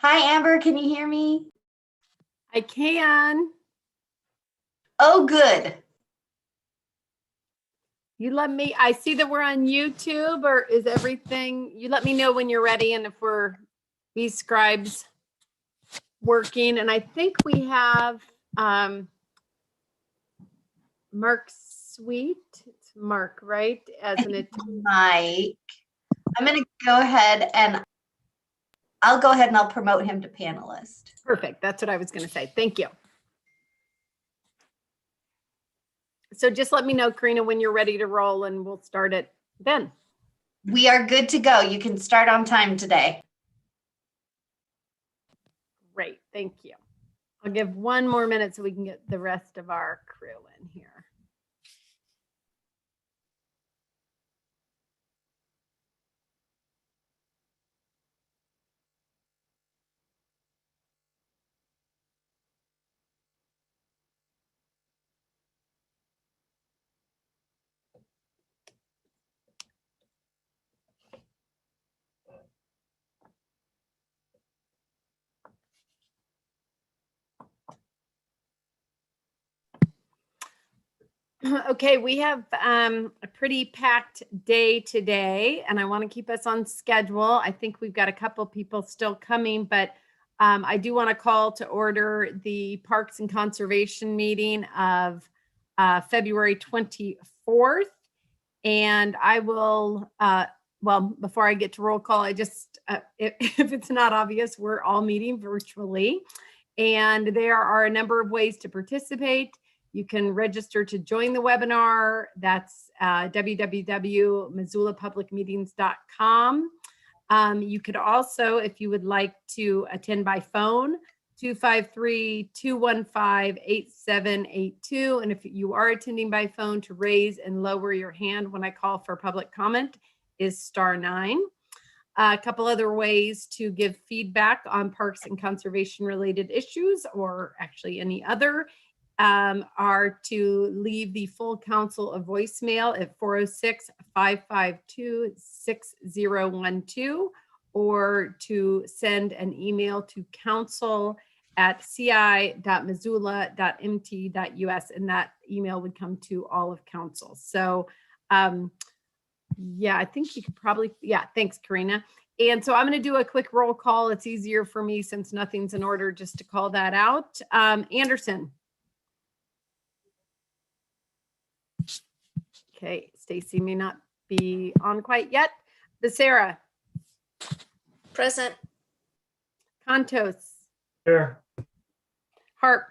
Hi, Amber, can you hear me? I can. Oh, good. You let me, I see that we're on YouTube, or is everything, you let me know when you're ready and if these scribes working. And I think we have Mark Sweet. It's Mark, right? As an attendee. Mike, I'm going to go ahead and I'll promote him to panelist. Perfect. That's what I was going to say. Thank you. So just let me know, Karina, when you're ready to roll and we'll start it then. We are good to go. You can start on time today. Great. Thank you. I'll give one more minute so we can get the rest of our crew in here. Okay, we have a pretty packed day today, and I want to keep us on schedule. I think we've got a couple people still coming, but I do want to call to order the Parks and Conservation meeting of February 24th. And I will, well, before I get to roll call, I just, if it's not obvious, we're all meeting virtually. And there are a number of ways to participate. You can register to join the webinar. That's www.missoulapublicmeetings.com. You could also, if you would like to attend by phone, 253-215-8782. And if you are attending by phone, to raise and lower your hand when I call for public comment is *9. A couple other ways to give feedback on parks and conservation related issues, or actually any other, are to leave the full council a voicemail at 406-552-6012, or to send an email to council@ci.missoula.mt.us, and that email would come to all of council. So yeah, I think you could probably, yeah, thanks, Karina. And so I'm going to do a quick roll call. It's easier for me since nothing's in order just to call that out. Anderson. Okay, Stacy may not be on quite yet. Becerra. Present. Contos. Here. Harp.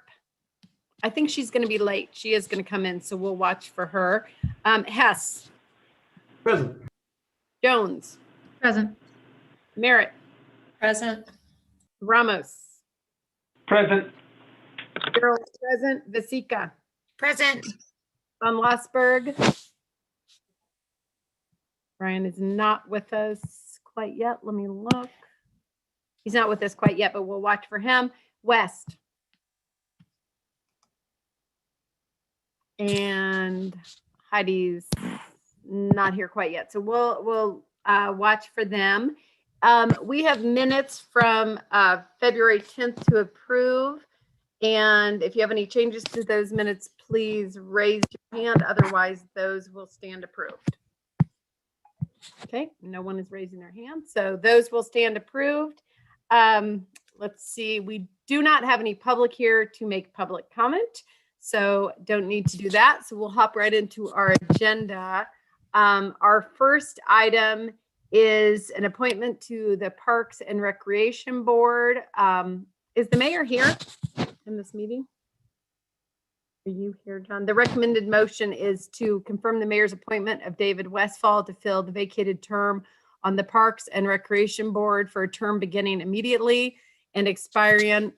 I think she's going to be late. She is going to come in, so we'll watch for her. Hess. Present. Jones. Present. Merritt. Present. Ramos. Present. Gerald present. Vasica. Present. Von Lossberg. Brian is not with us quite yet. Let me look. He's not with us quite yet, but we'll watch for him. West. And Heidi's not here quite yet. So we'll watch for them. We have minutes from February 10th to approve. And if you have any changes to those minutes, please raise your hand. Otherwise, those will stand approved. Okay, no one is raising their hand. So those will stand approved. Let's see, we do not have any public here to make public comment, so don't need to do that. So we'll hop right into our agenda. Our first item is an appointment to the Parks and Recreation Board. Is the mayor here in this meeting? Are you here, John? The recommended motion is to confirm the mayor's appointment of David Westfall to fill the vacated term on the Parks and Recreation Board for a term beginning immediately and expiring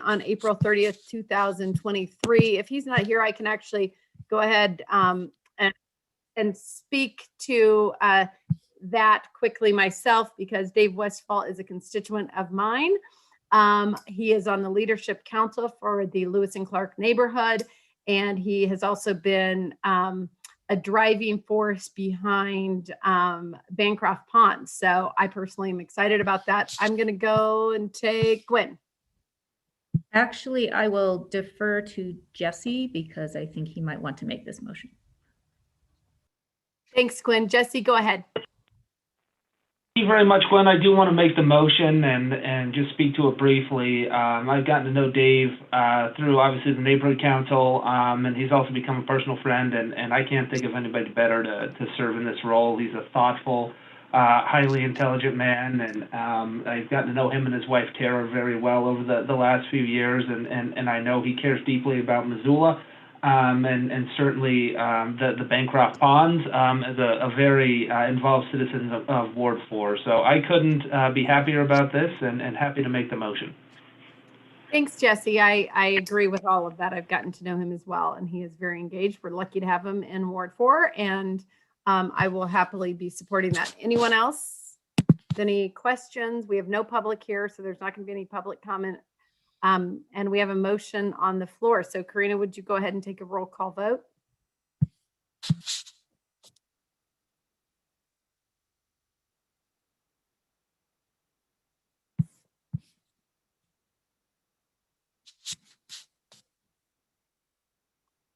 on April 30th, 2023. If he's not here, I can actually go ahead and speak to that quickly myself, because Dave Westfall is a constituent of mine. He is on the leadership council for the Lewis and Clark neighborhood, and he has also been a driving force behind Bancroft Pond. So I personally am excited about that. I'm going to go and take Gwen. Actually, I will defer to Jesse because I think he might want to make this motion. Thanks, Gwen. Jesse, go ahead. Thank you very much, Gwen. I do want to make the motion and just speak to it briefly. I've gotten to know Dave through obviously the neighborhood council, and he's also become a personal friend, and I can't think of anybody better to serve in this role. He's a thoughtful, highly intelligent man, and I've gotten to know him and his wife Tara very well over the last few years, and I know he cares deeply about Missoula. And certainly the Bancroft Ponds as a very involved citizen of Ward 4. So I couldn't be happier about this and happy to make the motion. Thanks, Jesse. I agree with all of that. I've gotten to know him as well, and he is very engaged. We're lucky to have him in Ward 4, and I will happily be supporting that. Anyone else? Any questions? We have no public here, so there's not going to be any public comment. And we have a motion on the floor. So Karina, would you go ahead and take a roll call vote?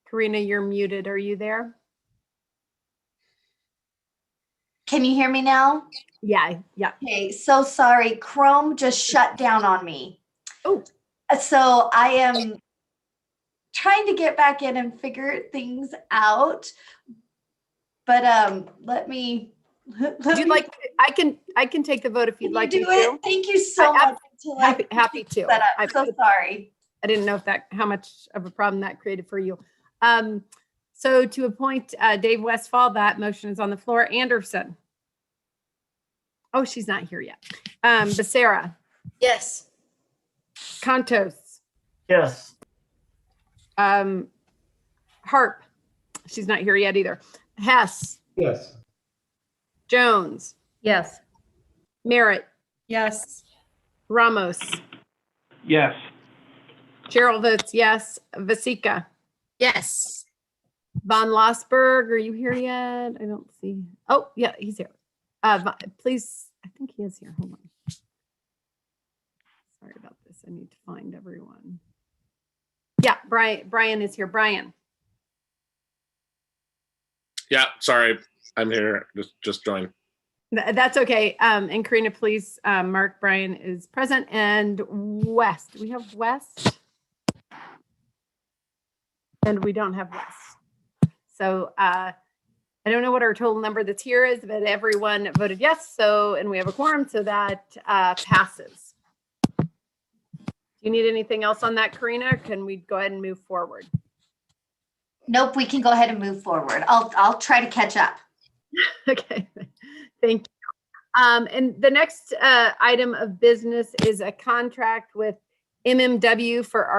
Karina, you're muted. Are you there? Can you hear me now? Yeah. Okay, so sorry. Chrome just shut down on me. Oh. So I am trying to get back in and figure things out. But let me. Would you like? I can take the vote if you'd like to me do it. to. Thank you so much. Happy to. Set up. I'm so sorry. I didn't know how much of a problem that created for you. So to appoint Dave Westfall, that motion is on the floor. Anderson. Oh, she's not here yet. Becerra. Yes. Contos. Yes. Harp. She's not here yet either. Hess. Yes. Jones. Yes. Merritt. Yes. Ramos. Yes. Cheryl votes yes. Vasika. Yes. Von Lossberg, are you here yet? I don't see. Oh, yeah, he's here. Please, I think he is here. Hold on. Sorry about this. I need to find everyone. Yeah, Brian is here. Brian. Yeah, sorry, I'm here. Just joined. That's okay. And Karina, please mark Brian is present. And West. Do we have West? And we don't have West. So I don't know what our total number that's here is, but everyone voted yes. So, and we have a quorum, so that passes. Do you need anything else on that, Karina? Or can we go ahead and move forward? Nope, we can go ahead and move forward. I'll try to catch up. Okay, thank you. And the next item of business is a contract with MMW for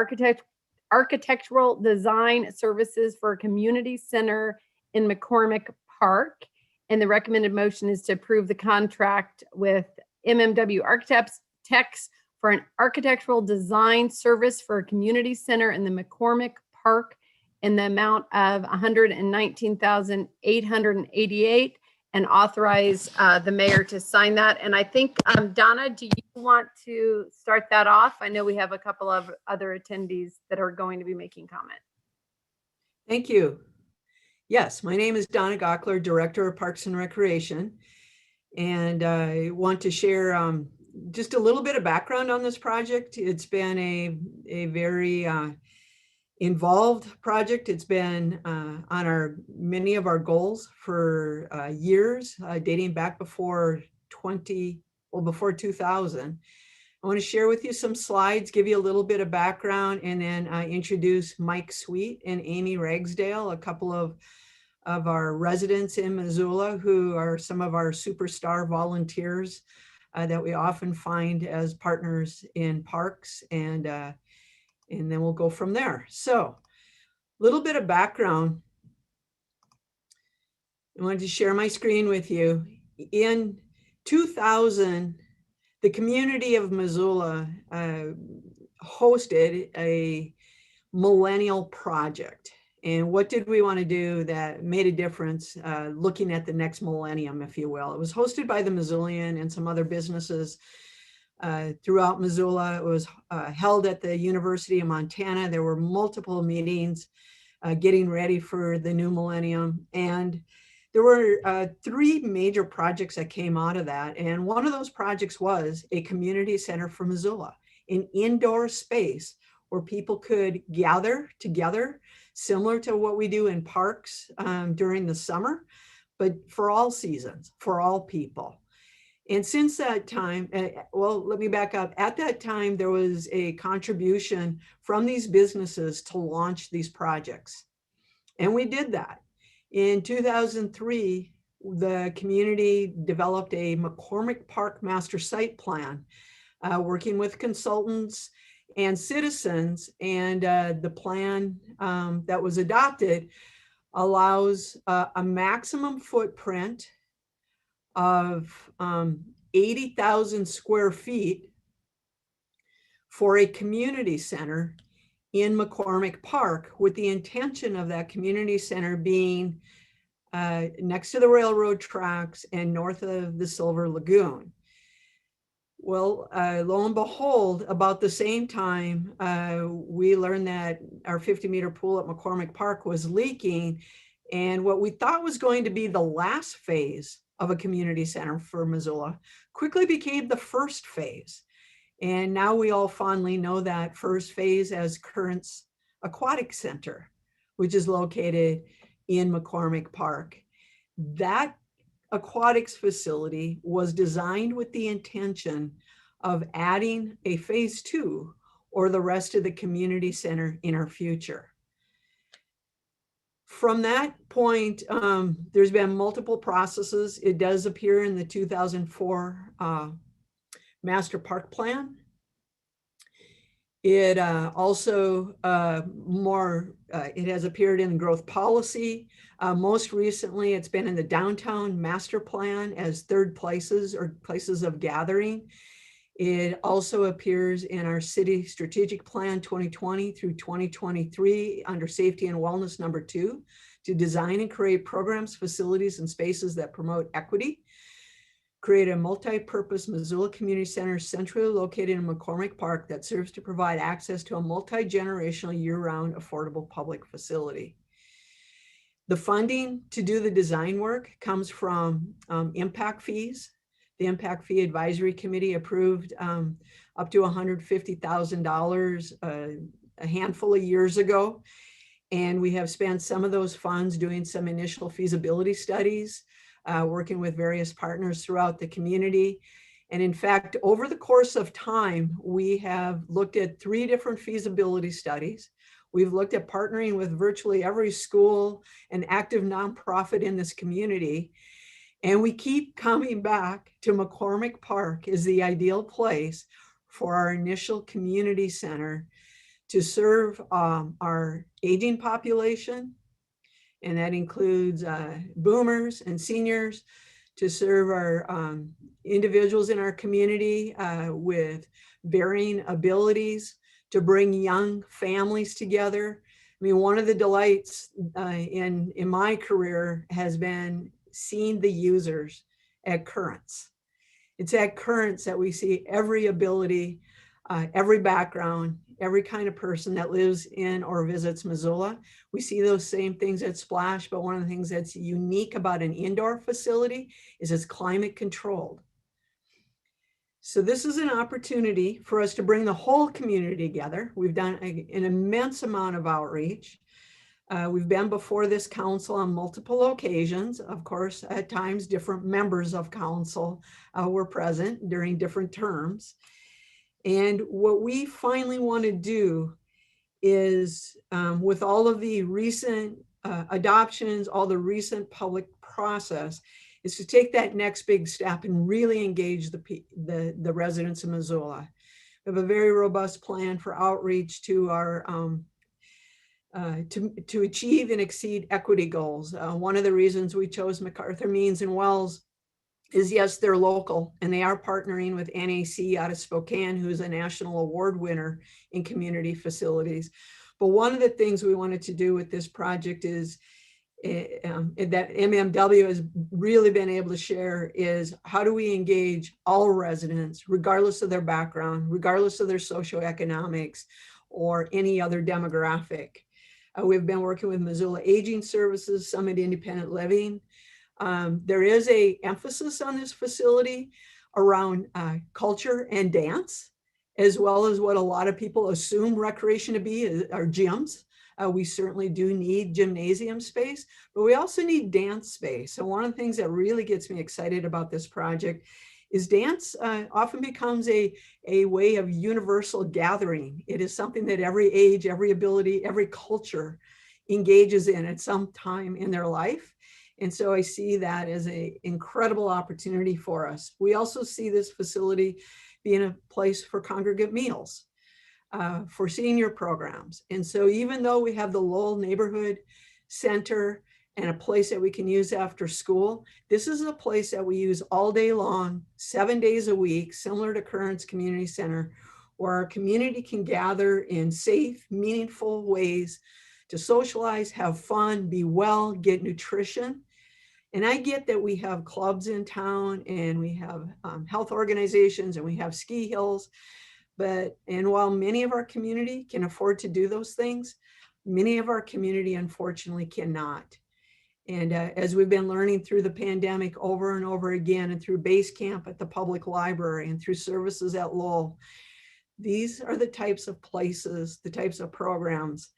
architectural design services for a community center in McCormick Park. And the recommended motion is to approve the contract with MMW Architects for an architectural design service for a community center in the McCormick Park in the amount of $119,888 and authorize the mayor to sign that. And I think, Donna, do you want to start that off? I know we have a couple of other attendees that are going to be making comment. Thank you. Yes, my name is Donna Gockler, Director of Parks and Recreation. And I want to share just a little bit of background on this project. It's been a very involved project. It's been on many of our goals for years, dating back before 2000. I want to share with you some slides, give you a little bit of background, and then introduce Mike Sweet and Amy Ragsdale, a couple of our residents in Missoula who are some of our superstar volunteers that we often find as partners in parks, and then we'll go from there. So a little bit of background. I wanted to share my screen with you. In 2000, the community of Missoula hosted a millennial project. And what did we want to do that made a difference looking at the next millennium, if you will? It was hosted by the Missoulian and some other businesses throughout Missoula. It was held at the University of Montana. There were multiple meetings getting ready for the new millennium. And there were 3 major projects that came out of that. And one of those projects was a community center for Missoula, an indoor space where people could gather together, similar to what we do in parks during the summer, but for all seasons, for all people. And since that time, well, let me back up. At that time, there was a contribution from these businesses to launch these projects. And we did that. In 2003, the community developed a McCormick Park Master Site Plan, working with consultants and citizens. And the plan that was adopted allows a maximum footprint of 80,000 square feet for a community center in McCormick Park, with the intention of that community center being next to the railroad tracks and north of the Silver Lagoon. Well, lo and behold, about the same time, we learned that our 50-meter pool at McCormick Park was leaking. And what we thought was going to be the last phase of a community center for Missoula quickly became the first phase. And now we all fondly know that first phase as Currents Aquatic Center, which is located in McCormick Park. That aquatics facility was designed with the intention of adding a phase 2 or the rest of the community center in our future. From that point, there's been multiple processes. It does appear in the 2004 Master Park Plan. It also it has appeared in growth policy. Most recently, it's been in the Downtown Master Plan as third places or places of gathering. It also appears in our City Strategic Plan 2020 through 2023 under Safety and Wellness number 2, to design and create programs, facilities, and spaces that promote equity. Create a multi-purpose Missoula Community Center centrally located in McCormick Park that serves to provide access to a multi-generational year-round affordable public facility. The funding to do the design work comes from impact fees. The Impact Fee Advisory Committee approved up to $150,000 a handful of years ago. And we have spent some of those funds doing some initial feasibility studies, working with various partners throughout the community. And in fact, over the course of time, we have looked at 3 different feasibility studies. We've looked at partnering with virtually every school and active nonprofit in this community. And we keep coming back to McCormick Park as the ideal place for our initial community center to serve our aging population. And that includes boomers and seniors, to serve our individuals in our community with varying abilities, to bring young families together. I mean, one of the delights in my career has been seeing the users at Currents. It's at Currents that we see every ability, every background, every kind of person that lives in or visits Missoula. We see those same things at Splash, but one of the things that's unique about an indoor facility is it's climate controlled. So this is an opportunity for us to bring the whole community together. We've done an immense amount of outreach. We've been before this council on multiple occasions. Of course, at times, different members of council were present during different terms. And what we finally want to do is, with all of the recent adoptions, all the recent public process, is to take that next big step and really engage the residents of Missoula. We have a very robust plan for outreach to our to achieve and exceed equity goals. One of the reasons we chose MacArthur Means and Wells is, yes, they're local and they are partnering with NAC out of Spokane, who's a national award winner in community facilities. But one of the things we wanted to do with this project is that MMW has really been able to share is how do we engage all residents, regardless of their background, regardless of their socioeconomics or any other demographic. We've been working with Missoula Aging Services, Summit Independent Living. There is a emphasis on this facility around culture and dance, as well as what a lot of people assume recreation to be are gyms. We certainly do need gymnasium space, but we also need dance space. So one of the things that really gets me excited about this project is dance often becomes a way of universal gathering. It is something that every age, every ability, every culture engages in at some time in their life. And so I see that as an incredible opportunity for us. We also see this facility being a place for congregate meals, for senior programs. And so even though we have the Lowell Neighborhood Center and a place that we can use after school, this is a place that we use all day long, 7 days a week, similar to Currents Community Center, where our community can gather in safe, meaningful ways to socialize, have fun, be well, get nutrition. And I get that we have clubs in town and we have health organizations and we have ski hills, and while many of our community can afford to do those things, many of our community unfortunately cannot. And as we've been learning through the pandemic over and over again, and through base camp at the public library and through services at Lowell, these are the types of places, the types of programs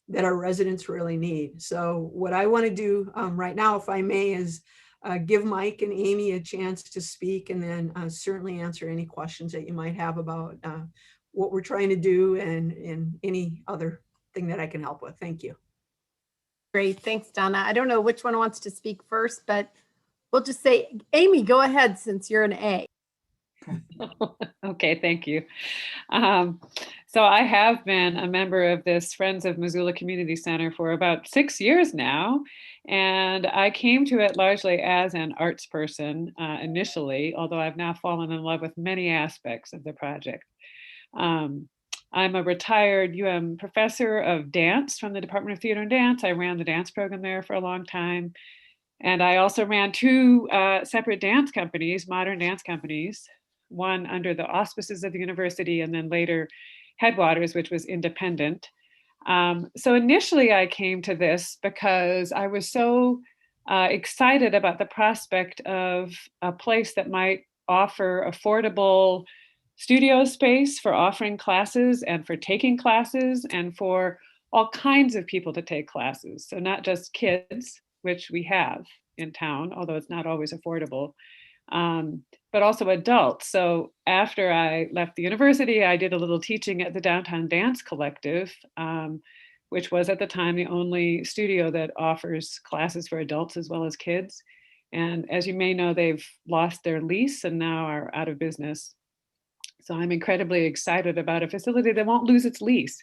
that our residents really need. So what I want to do right now, if I may, is give Mike and Amy a chance to speak, and then certainly answer any questions that you might have about what we're trying to do and any other thing that I can help with. Thank you. Great, thanks, Donna. I don't know which one wants to speak first, but we'll just say, Amy, go ahead since you're an A. Okay, thank you. So I have been a member of this Friends of Missoula Community Center for about 6 years now, and I came to it largely as an arts person initially, although I've now fallen in love with many aspects of the project. I'm a retired professor of dance from the Department of Theater and Dance. I ran the dance program there for a long time. And I also ran two separate dance companies, modern dance companies, one under the auspices of the university and then later Headwaters, which was independent. So initially I came to this because I was so excited about the prospect of a place that might offer affordable studio space for offering classes and for taking classes and for all kinds of people to take classes. So not just kids, which we have in town, although it's not always affordable, but also adults. So after I left the university, I did a little teaching at the Downtown Dance Collective, which was at the time the only studio that offers classes for adults as well as kids. And as you may know, they've lost their lease and now are out of business. So I'm incredibly excited about a facility that won't lose its lease.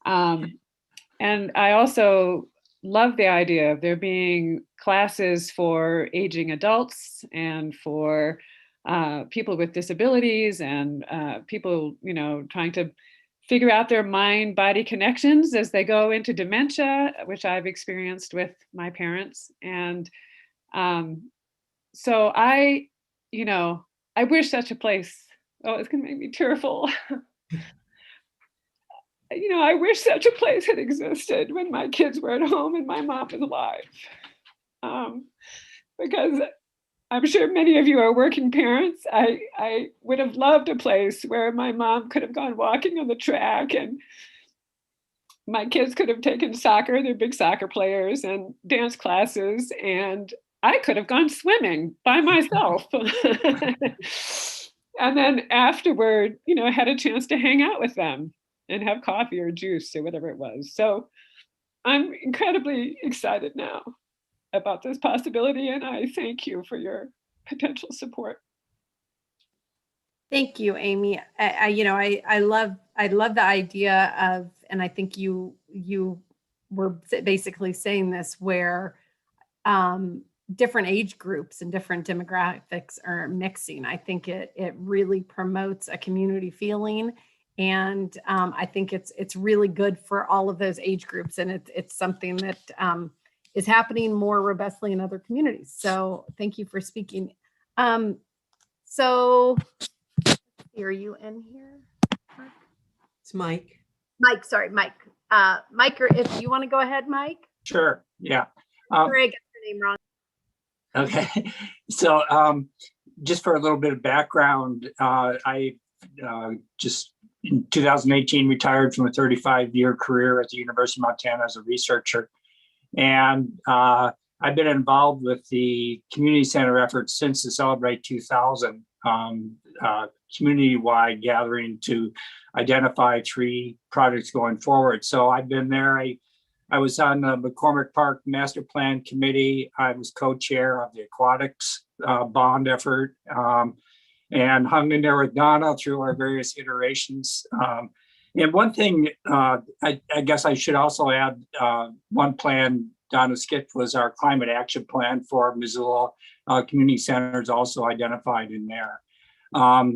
And I also love the idea of there being classes for aging adults and for people with disabilities and people, trying to figure out their mind-body connections as they go into dementia, which I've experienced with my parents. And so I wish such a place. Oh, it's gonna make me tearful. I wish such a place had existed when my kids were at home and my mom was alive. Because I'm sure many of you are working parents. I would have loved a place where my mom could have gone walking on the track and my kids could have taken soccer, they're big soccer players, and dance classes, and I could have gone swimming by myself. And then afterward, had a chance to hang out with them and have coffee or juice or whatever it was. So I'm incredibly excited now about this possibility, and I thank you for your potential support. Thank you, Amy. I love the idea of, and I think you were basically saying this, where different age groups and different demographics are mixing. I think it really promotes a community feeling, And I think it's really good for all of those age groups, and it's something that is happening more robustly in other communities. So thank you for speaking. So are you in here? It's Mike. Mike, sorry, Mike. Mike, or if you want to go ahead, Mike. Sure. Yeah. Sorry, I got your name wrong. Okay. So just for a little bit of background, I just in 2018 retired from a 35-year career at the University of Montana as a researcher. And I've been involved with the community center efforts since the Celebrate 2000 community-wide gathering to identify 3 projects going forward. So I've been there. I was on the McCormick Park Master Plan Committee. I was co-chair of the aquatics bond effort, and hung in there with Donna through our various iterations. And one thing I guess I should also add, one plan Donna skipped was our climate action plan for Missoula community centers, also identified in there. But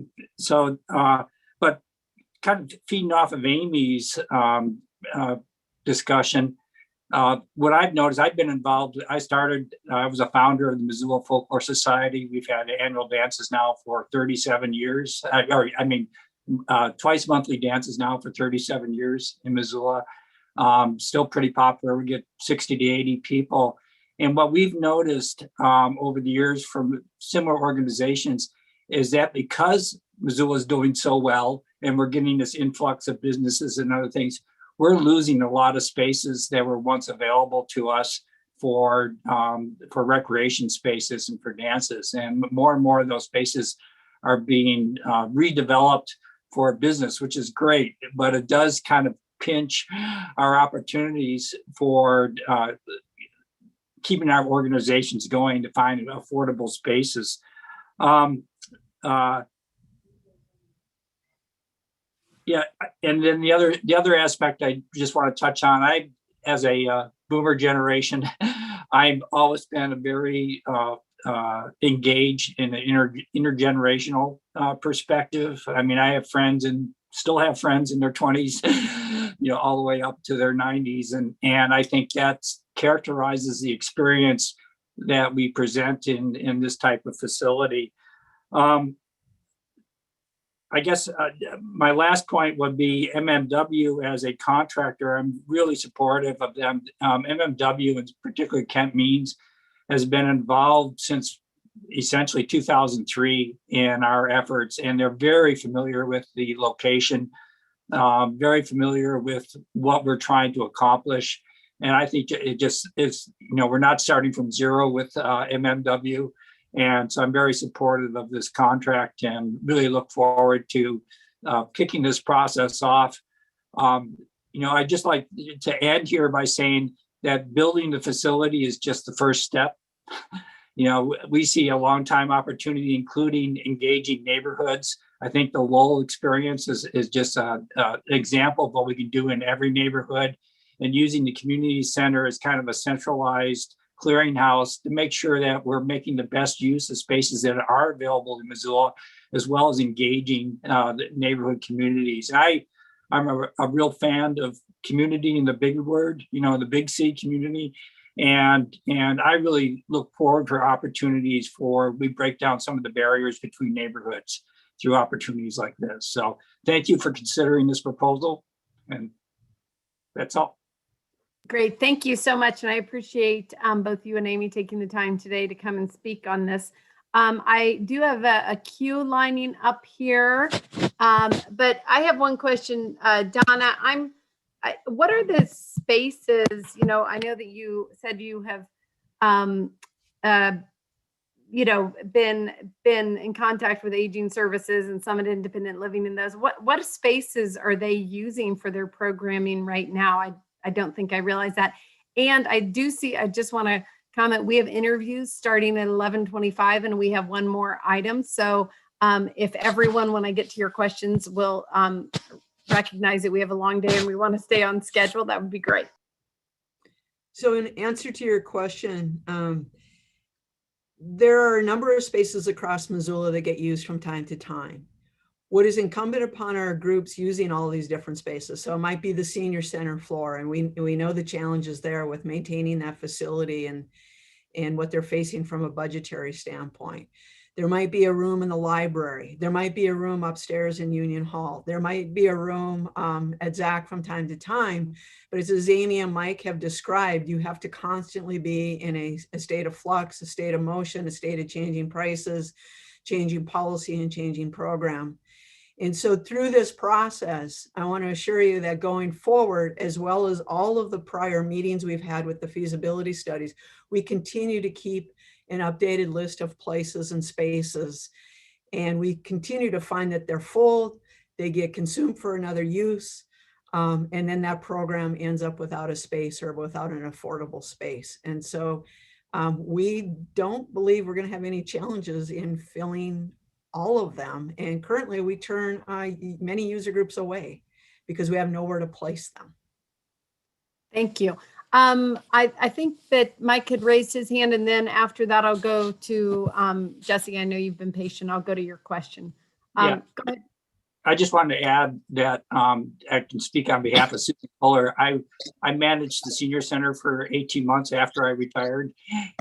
kind of feeding off of Amy's discussion, what I've noticed, I've been involved. I was a founder of the Missoula Folklore Society. We've had annual dances now for 37 years. Twice monthly dances now for 37 years in Missoula. Still pretty popular. We get 60 to 80 people. And what we've noticed over the years from similar organizations is that because Missoula is doing so well and we're getting this influx of businesses and other things, we're losing a lot of spaces that were once available to us for recreation spaces and for dances. And more of those spaces are being redeveloped for business, which is great, but it does kind of pinch our opportunities for keeping our organizations going to find affordable spaces. Yeah, and then the other aspect I just want to touch on, as a boomer generation, I've always been a very engaged in an intergenerational perspective. I mean, I have friends and still have friends in their 20s, all the way up to their 90s, and I think that characterizes the experience that we present in this type of facility. I guess my last point would be MMW as a contractor. I'm really supportive of them. MMW, and particularly Kent Means, has been involved since essentially 2003 in our efforts, and they're very familiar with the location, very familiar with what we're trying to accomplish. And I think it just is, we're not starting from zero with MMW. And so I'm very supportive of this contract and really look forward to kicking this process off. I'd just like to end here by saying that building the facility is just the first step. We see a long time opportunity, including engaging neighborhoods. I think the Lowell experience is just an example of what we can do in every neighborhood, and using the community center as kind of a centralized clearinghouse to make sure that we're making the best use of spaces that are available in Missoula, as well as engaging the neighborhood communities. And I'm a real fan of community in the big word, the big C community. And I really look forward for opportunities we break down some of the barriers between neighborhoods through opportunities like this. So thank you for considering this proposal. And that's all. Great. Thank you so much. And I appreciate both you and Amy taking the time today to come and speak on this. I do have a queue lining up here, but I have one question. Donna, what are the spaces? I know that you said you have, been in contact with aging services and Summit Independent Living in those. What spaces are they using for their programming right now? I don't think I realized that. And I just want to comment, we have interviews starting at 11:25 and we have one more item. So if everyone, when I get to your questions, will recognize that we have a long day and we want to stay on schedule, that would be great. So in answer to your question, there are a number of spaces across Missoula that get used from time to time. what is incumbent upon our groups using all these different spaces. So it might be the senior center floor, and we know the challenges there with maintaining that facility and what they're facing from a budgetary standpoint. There might be a room in the library. There might be a room upstairs in Union Hall. There might be a room at Zach from time to time, but as Amy and Mike have described, you have to constantly be in a state of flux, a state of motion, a state of changing prices, changing policy, and changing program. And so through this process, I want to assure you that going forward, as well as all of the prior meetings we've had with the feasibility studies, we continue to keep an updated list of places and spaces. And we continue to find that they're full, they get consumed for another use, and then that program ends up without a space or without an affordable space. And so we don't believe we're going to have any challenges in filling all of them. And currently we turn many user groups away because we have nowhere to place them. Thank you. I think that Mike had raised his hand, and then after that, I'll go to Jesse. I know you've been patient. I'll go to your question. Yeah. Go ahead. I just wanted to add that I can speak on behalf of Susan Kohler. I managed the senior center for 18 months after I retired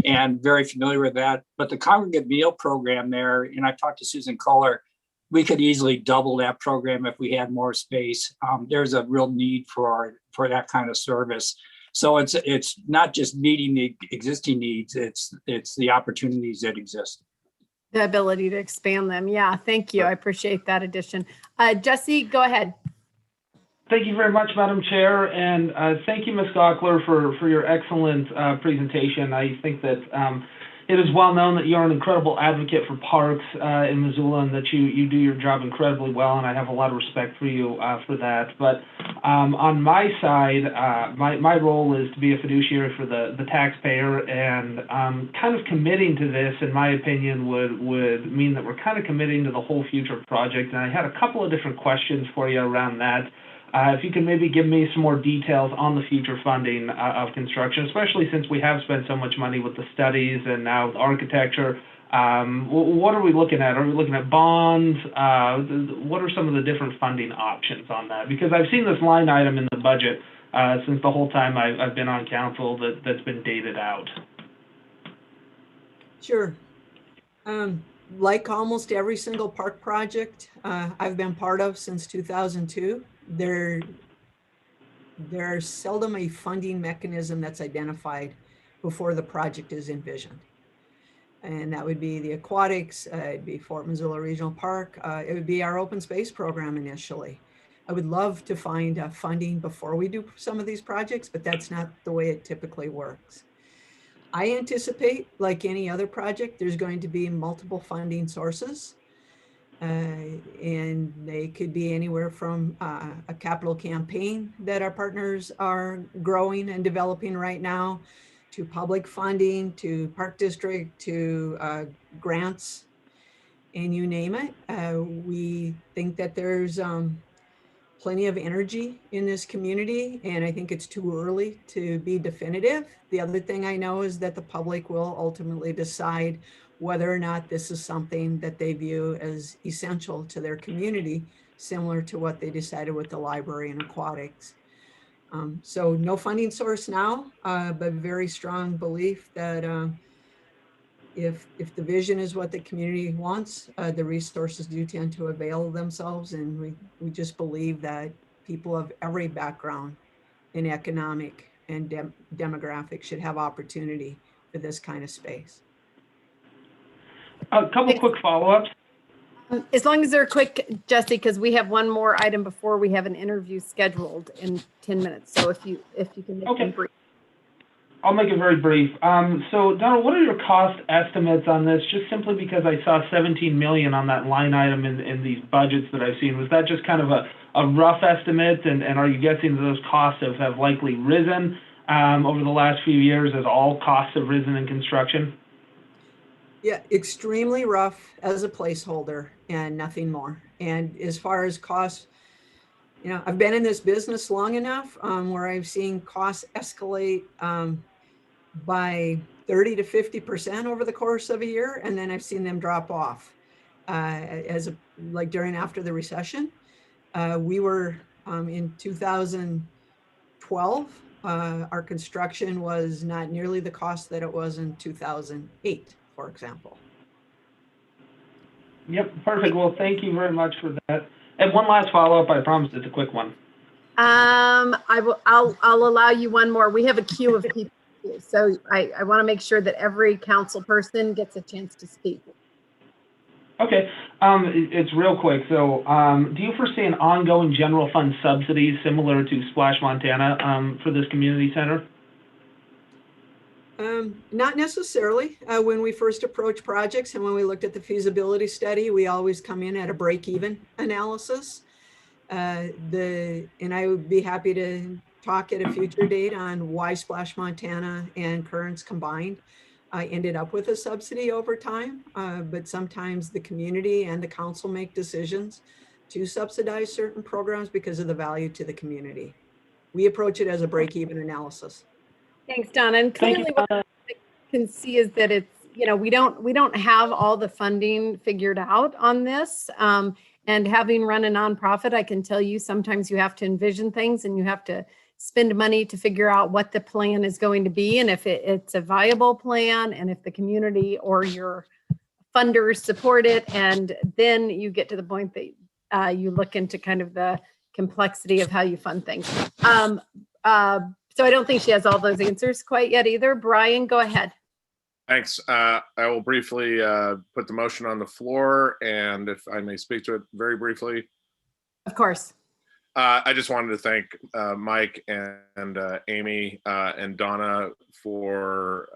and very familiar with that. But the congregate meal program there, and I talked to Susan Kohler, we could easily double that program if we had more space. There's a real need for that kind of service. So it's not just meeting the existing needs, it's the opportunities that exist. The ability to expand them. Yeah, thank you. I appreciate that addition. Jesse, go ahead. Thank you very much, Madam Chair, and thank you, Ms. Gockler, for your excellent presentation. I think that it is well known that you are an incredible advocate for parks in Missoula, and that you do your job incredibly well, and I have a lot of respect for you for that. But on my side, my role is to be a fiduciary for the taxpayer, and kind of committing to this, in my opinion, would mean that we're kind of committing to the whole future project. And I had a couple of different questions for you around that. If you can maybe give me some more details on the future funding of construction, especially since we have spent so much money with the studies and now the architecture. What are we looking at? Are we looking at bonds? What are some of the different funding options on that? Because I've seen this line item in the budget since the whole time I've been on council that's been dated out. Sure. Like almost every single park project I've been part of since 2002, there's seldom a funding mechanism that's identified before the project is envisioned. And that would be the aquatics, it'd be Fort Missoula Regional Park, it would be our open space program initially. I would love to find funding before we do some of these projects, but that's not the way it typically works. I anticipate, like any other project, there's going to be multiple funding sources. And they could be anywhere from a capital campaign that our partners are growing and developing right now, to public funding, to park district, to grants, and you name it. We think that there's plenty of energy in this community, and I think it's too early to be definitive. The other thing I know is that the public will ultimately decide whether or not this is something that they view as essential to their community, similar to what they decided with the library and aquatics. So no funding source now, but very strong belief that if the vision is what the community wants, the resources do tend to avail themselves. And we just believe that people of every background in economic and demographic should have opportunity for this kind of space. A couple quick follow-ups. As long as they're quick, Jesse, because we have one more item before we have an interview scheduled in 10 minutes. So if you can make them brief. I'll make it very brief. So Donald, what are your cost estimates on this? Just simply because I saw 17 million on that line item in these budgets that I've seen. Was that just kind of a rough estimate? And are you guessing that those costs have likely risen over the last few years as all costs have risen in construction? Yeah, extremely rough as a placeholder and nothing more. And as far as costs, you know, I've been in this business long enough where I've seen costs escalate by 30 to 50% over the course of a year, and then I've seen them drop off. like during after the recession. We were in 2012, our construction was not nearly the cost that it was in 2008, for example. Yep, perfect. Well, thank you very much for that. And one last follow-up, I promise it's a quick one. I'll allow you one more. We have a queue of people, so I want to make sure that every council person gets a chance to speak. Okay, it's real quick. So, do you foresee an ongoing general fund subsidy similar to Splash Montana for this community center? Not necessarily. When we first approach projects and when we looked at the feasibility study, we always come in at a break-even analysis. And I would be happy to talk at a future date on why Splash Montana and Currents combined ended up with a subsidy over time. But sometimes the community and the council make decisions to subsidize certain programs because of the value to the community. We approach it as a break-even analysis. Thanks, Donna. And clearly what I can see is that it's, we don't have all the funding figured out on this. And having run a nonprofit, I can tell you sometimes you have to envision things and you have to spend money to figure out what the plan is going to be and if it's a viable plan and if the community or your funders support it. And then you get to the point that you look into kind of the complexity of how you fund things. So I don't think she has all those answers quite yet either. Brian, go ahead. Thanks. I will briefly put the motion on the floor, and if I may speak to it very briefly. Of course. I just wanted to thank Mike and Amy and Donna for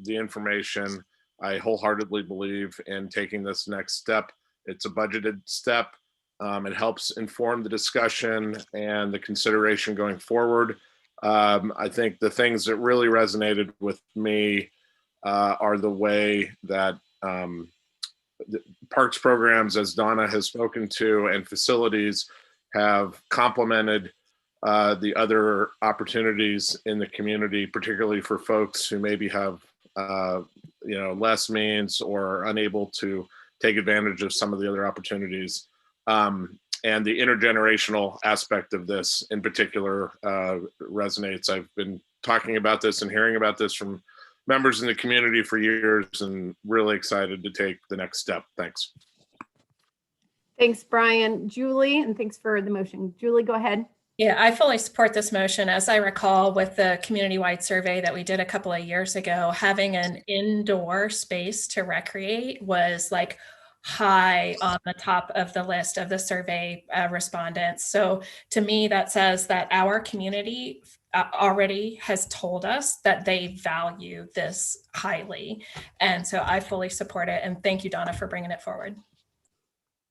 the information. I wholeheartedly believe in taking this next step. It's a budgeted step. It helps inform the discussion and the consideration going forward. I think the things that really resonated with me are the way that the parks programs, as Donna has spoken to, and facilities have complemented the other opportunities in the community, particularly for folks who maybe have less means or are unable to take advantage of some of the other opportunities. And the intergenerational aspect of this in particular resonates. I've been talking about this and hearing about this from members in the community for years and really excited to take the next step. Thanks. Thanks, Brian. Julie, and thanks for the motion. Julie, go ahead. Yeah, I fully support this motion. As I recall with the community-wide survey that we did a couple of years ago, having an indoor space to recreate was like high on the top of the list of the survey respondents. So to me, that says that our community already has told us that they value this highly. And so I fully support it. And thank you, Donna, for bringing it forward.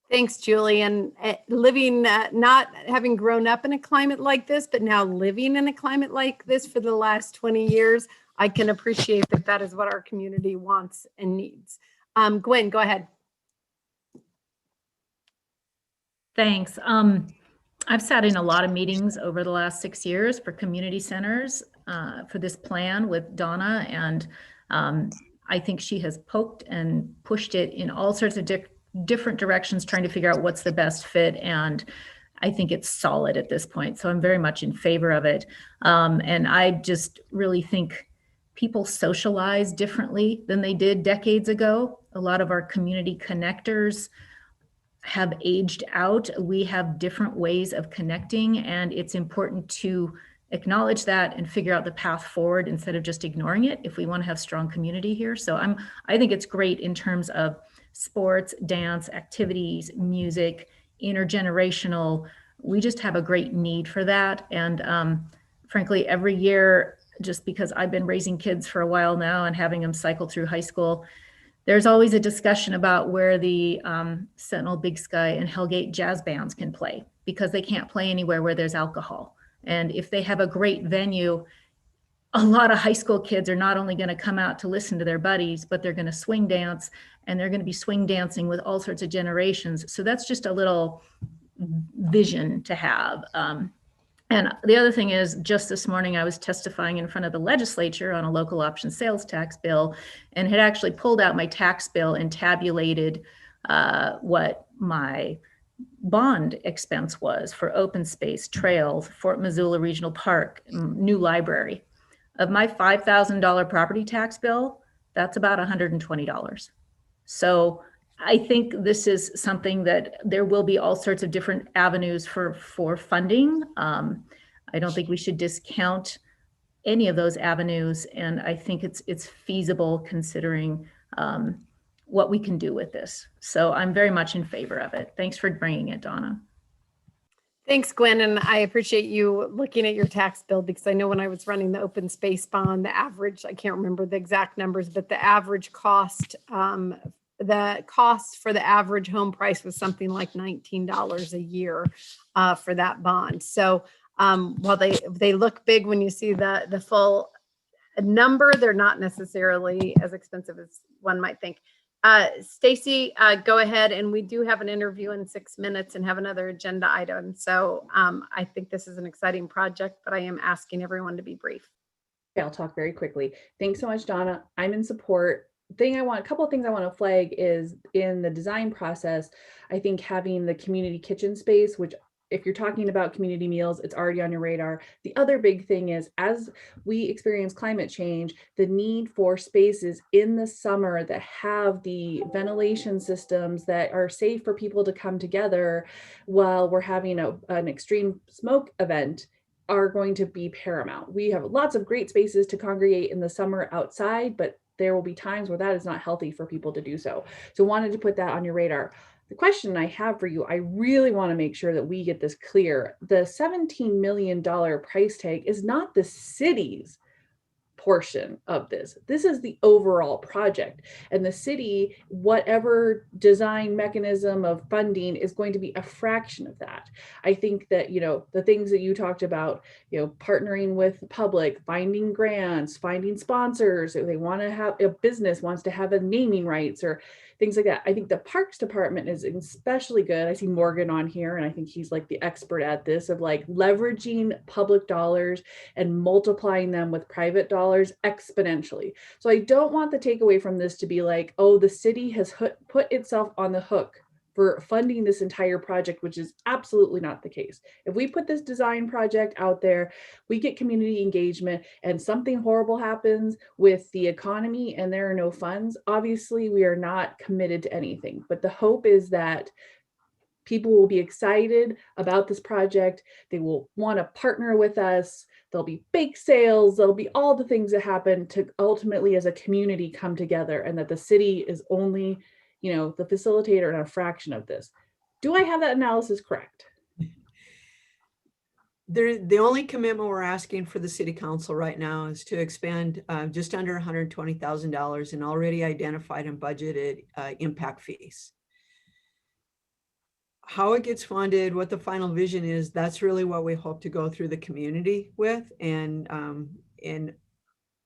Thanks, Julie. And living, not having grown up in a climate like this, but now living in a climate like this for the last 20 years, I can appreciate that that is what our community wants and needs. Gwen, go ahead. Thanks. I've sat in a lot of meetings over the last 6 years for community centers for this plan with Donna, and I think she has poked and pushed it in all sorts of different directions, trying to figure out what's the best fit, and I think it's solid at this point. So I'm very much in favor of it. And I just really think people socialize differently than they did decades ago. A lot of our community connectors have aged out. We have different ways of connecting, and it's important to acknowledge that and figure out the path forward instead of just ignoring it if we want to have strong community here. So I think it's great in terms of sports, dance, activities, music, intergenerational. We just have a great need for that. And frankly, every year, just because I've been raising kids for a while now and having them cycle through high school, there's always a discussion about where the Sentinel, Big Sky, and Hellgate jazz bands can play, because they can't play anywhere where there's alcohol. And if they have a great venue, a lot of high school kids are not only going to come out to listen to their buddies, but they're going to swing dance, and they're going to be swing dancing with all sorts of generations. So that's just a little vision to have. And the other thing is, just this morning, I was testifying in front of the legislature on a local option sales tax bill, and had actually pulled out my tax bill and tabulated what my bond expense was for open space, trails, Fort Missoula Regional Park, new library. Of my $5,000 property tax bill, that's about $120. So I think this is something that there will be all sorts of different avenues for funding. I don't think we should discount any of those avenues, and I think it's feasible considering what we can do with this. So I'm very much in favor of it. Thanks for bringing it, Donna. Thanks, Gwen. And I appreciate you looking at your tax bill, because I know when I was running the open space bond, the average, I can't remember the exact numbers, but the average cost, the cost for the average home price was something like $19 a year for that bond. So while they look big when you see the full number, they're not necessarily as expensive as one might think. Stacy, go ahead. And we do have an interview in 6 minutes and have another agenda item. So I think this is an exciting project, but I am asking everyone to be brief. Okay, I'll talk very quickly. Thanks so much, Donna. I'm in support. A couple of things I want to flag is in the design process, I think having the community kitchen space, which if you're talking about community meals, it's already on your radar. The other big thing is, as we experience climate change, the need for spaces in the summer that have the ventilation systems that are safe for people to come together while we're having an extreme smoke event are going to be paramount. We have lots of great spaces to congregate in the summer outside, but there will be times where that is not healthy for people to do so. So wanted to put that on your radar. The question I have for you, I really want to make sure that we get this clear. The $17 million price tag is not the city's portion of this. This is the overall project. And the city, whatever design mechanism of funding, is going to be a fraction of that. I think that, the things that you talked about, partnering with the public, finding grants, finding sponsors, if they want to have a business wants to have a naming rights or things like that. I think the Parks Department is especially good. I see Morgan on here, and I think he's like the expert at this, of like leveraging public dollars and multiplying them with private dollars exponentially. So I don't want the takeaway from this to be like, oh, the city has put itself on the hook for funding this entire project, which is absolutely not the case. If we put this design project out there, we get community engagement, and something horrible happens with the economy and there are no funds, obviously we are not committed to anything. But the hope is that people will be excited about this project. They will want to partner with us. There'll be bake sales. There'll be all the things that happen to ultimately as a community come together, and that the city is only the facilitator and a fraction of this. Do I have that analysis correct? The only commitment we're asking for the city council right now is to expand just under $120,000 in already identified and budgeted impact fees. How it gets funded, what the final vision is, that's really what we hope to go through the community with. And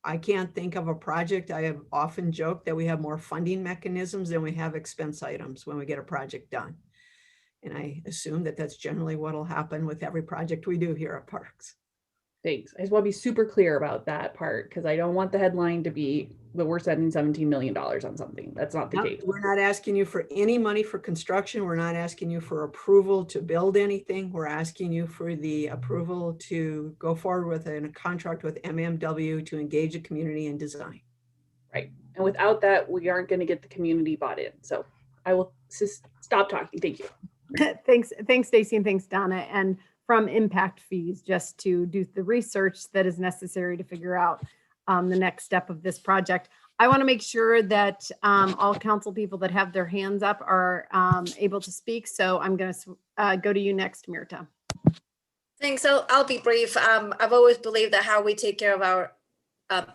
I can't think of a project. I have often joked that we have more funding mechanisms than we have expense items when we get a project done. And I assume that that's generally what will happen with every project we do here at Parks. Thanks. I just want to be super clear about that part, because I don't want the headline to be that we're spending $17 million on something. That's not the case. We're not asking you for any money for construction. We're not asking you for approval to build anything. We're asking you for the approval to go forward with a contract with MMW to engage the community in design. Right. And without that, we aren't going to get the community bought in. So I will just stop talking. Thank you. Thanks, Stacy, and thanks, Donna. And from impact fees, just to do the research that is necessary to figure out the next step of this project. I want to make sure that all council people that have their hands up are able to speak. So I'm going to go to you next, Mirta. Thanks. I'll be brief. I've always believed that how we take care of our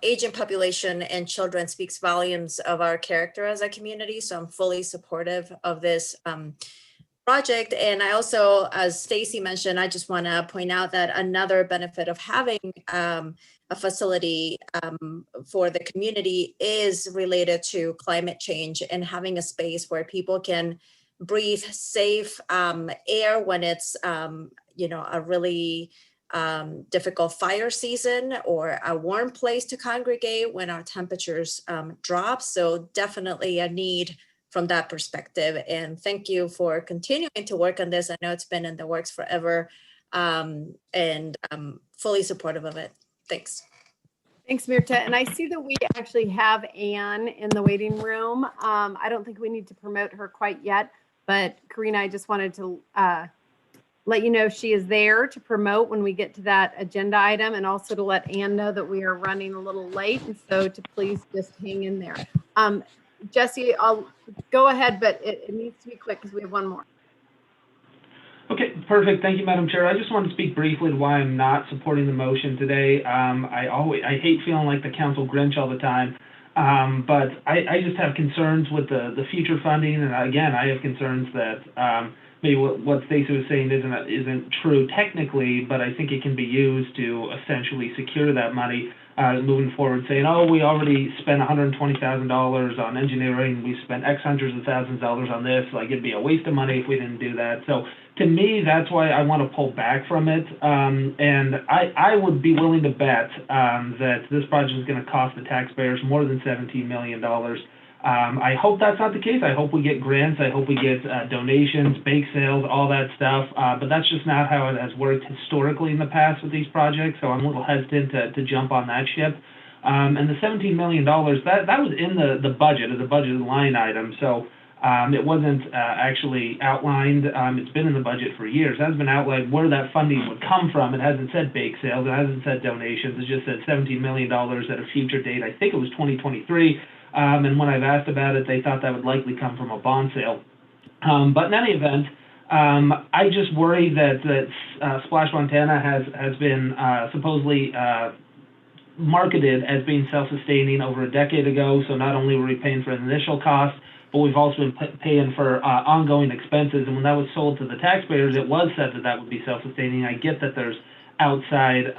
aging population and children speaks volumes of our character as a community. So I'm fully supportive of this project. And I also, as Stacy mentioned, I just want to point out that another benefit of having a facility for the community is related to climate change, and having a space where people can breathe safe air when it's a really difficult fire season, or a warm place to congregate when our temperatures drop. So definitely a need from that perspective. And thank you for continuing to work on this. I know it's been in the works forever, and I'm fully supportive of it. Thanks. Thanks, Mirta. And I see that we actually have Anne in the waiting room. I don't think we need to promote her quite yet, but Karina, I just wanted to let you know she is there to promote when we get to that agenda item, and also to let Anne know that we are running a little late, and so to please just hang in there. Jesse, I'll go ahead, but it needs to be quick because we have one more. Okay, perfect. Thank you, Madam Chair. I just want to speak briefly to why I'm not supporting the motion today. I hate feeling like the council Grinch all the time, but I just have concerns with the future funding, and again, I have concerns that maybe what Stacey was saying isn't true technically, but I think it can be used to essentially secure that money moving forward, saying, oh, we already spent $120,000 on engineering, we spent X hundreds of thousands of dollars on this, like it'd be a waste of money if we didn't do that. So to me, that's why I want to pull back from it, and I would be willing to bet that this project is going to cost the taxpayers more than $17 million. I hope that's not the case. I hope we get grants. I hope we get donations, bake sales, all that stuff. But that's just not how it has worked historically in the past with these projects. So I'm a little hesitant to jump on that ship. And the $17 million, that was in the budget as a budgeted line item. So it wasn't actually outlined. It's been in the budget for years. It hasn't been outlined where that funding would come from. It hasn't said bake sales. It hasn't said donations. It just said $17 million at a future date. I think it was 2023. And when I've asked about it, they thought that would likely come from a bond sale. But in any event, I just worry that Splash Montana has been supposedly marketed as being self-sustaining over a decade ago. So not only were we paying for the initial cost, but we've also been paying for ongoing expenses. And when that was sold to the taxpayers, it was said that would be self-sustaining. I get that there's outside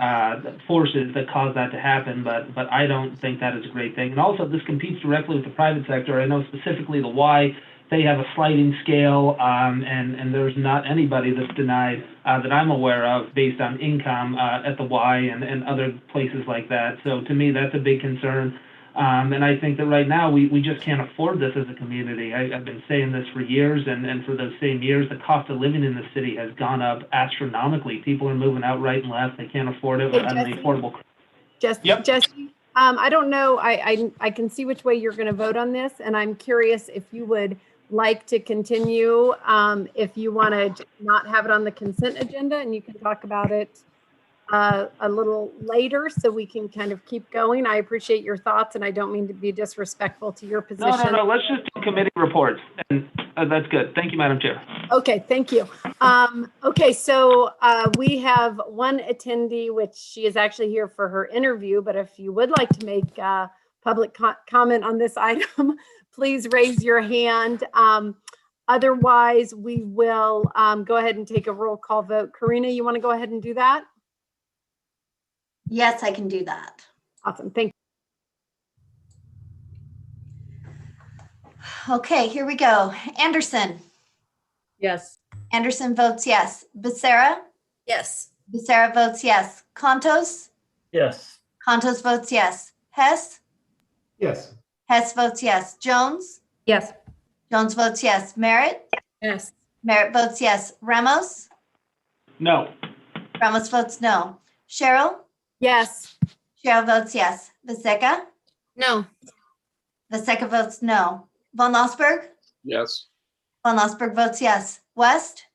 forces that cause that to happen, but I don't think that is a great thing. And also, this competes directly with the private sector. I know specifically the Y, they have a sliding scale, and there's not anybody that's denied that I'm aware of based on income at the Y and other places like that. So to me, that's a big concern. And I think that right now we just can't afford this as a community. I've been saying this for years, and for those same years, the cost of living in the city has gone up astronomically. People are moving out right and left. They can't afford it on the affordable. Jesse, I don't know. I can see which way you're going to vote on this, and I'm curious if you would like to continue, if you want to not have it on the consent agenda, and you can talk about it a little later so we can kind of keep going. I appreciate your thoughts, and I don't mean to be disrespectful to your position. No, let's just do committee reports, and that's good. Thank you, Madam Chair. Okay, thank you. Okay, so we have one attendee, which she is actually here for her interview, but if you would like to make public comment on this item, please raise your hand. Otherwise, we will go ahead and take a roll call vote. Karina, you want to go ahead and do that? Yes, I can do that. Awesome. Thank you. Okay, here we go. Anderson. Yes. Anderson votes yes. Becerra? Yes. Becerra votes yes. Contos? Yes. Contos votes yes. Hess? Yes. Hess votes yes. Jones? Yes. Jones votes yes. Merritt? Yes. Merritt votes yes. Ramos? No. Ramos votes no. Cheryl? yes. Cheryl votes yes. Vaseka? No. Vaseka votes no. Von Lossberg? Yes. Von Lossberg votes yes. West?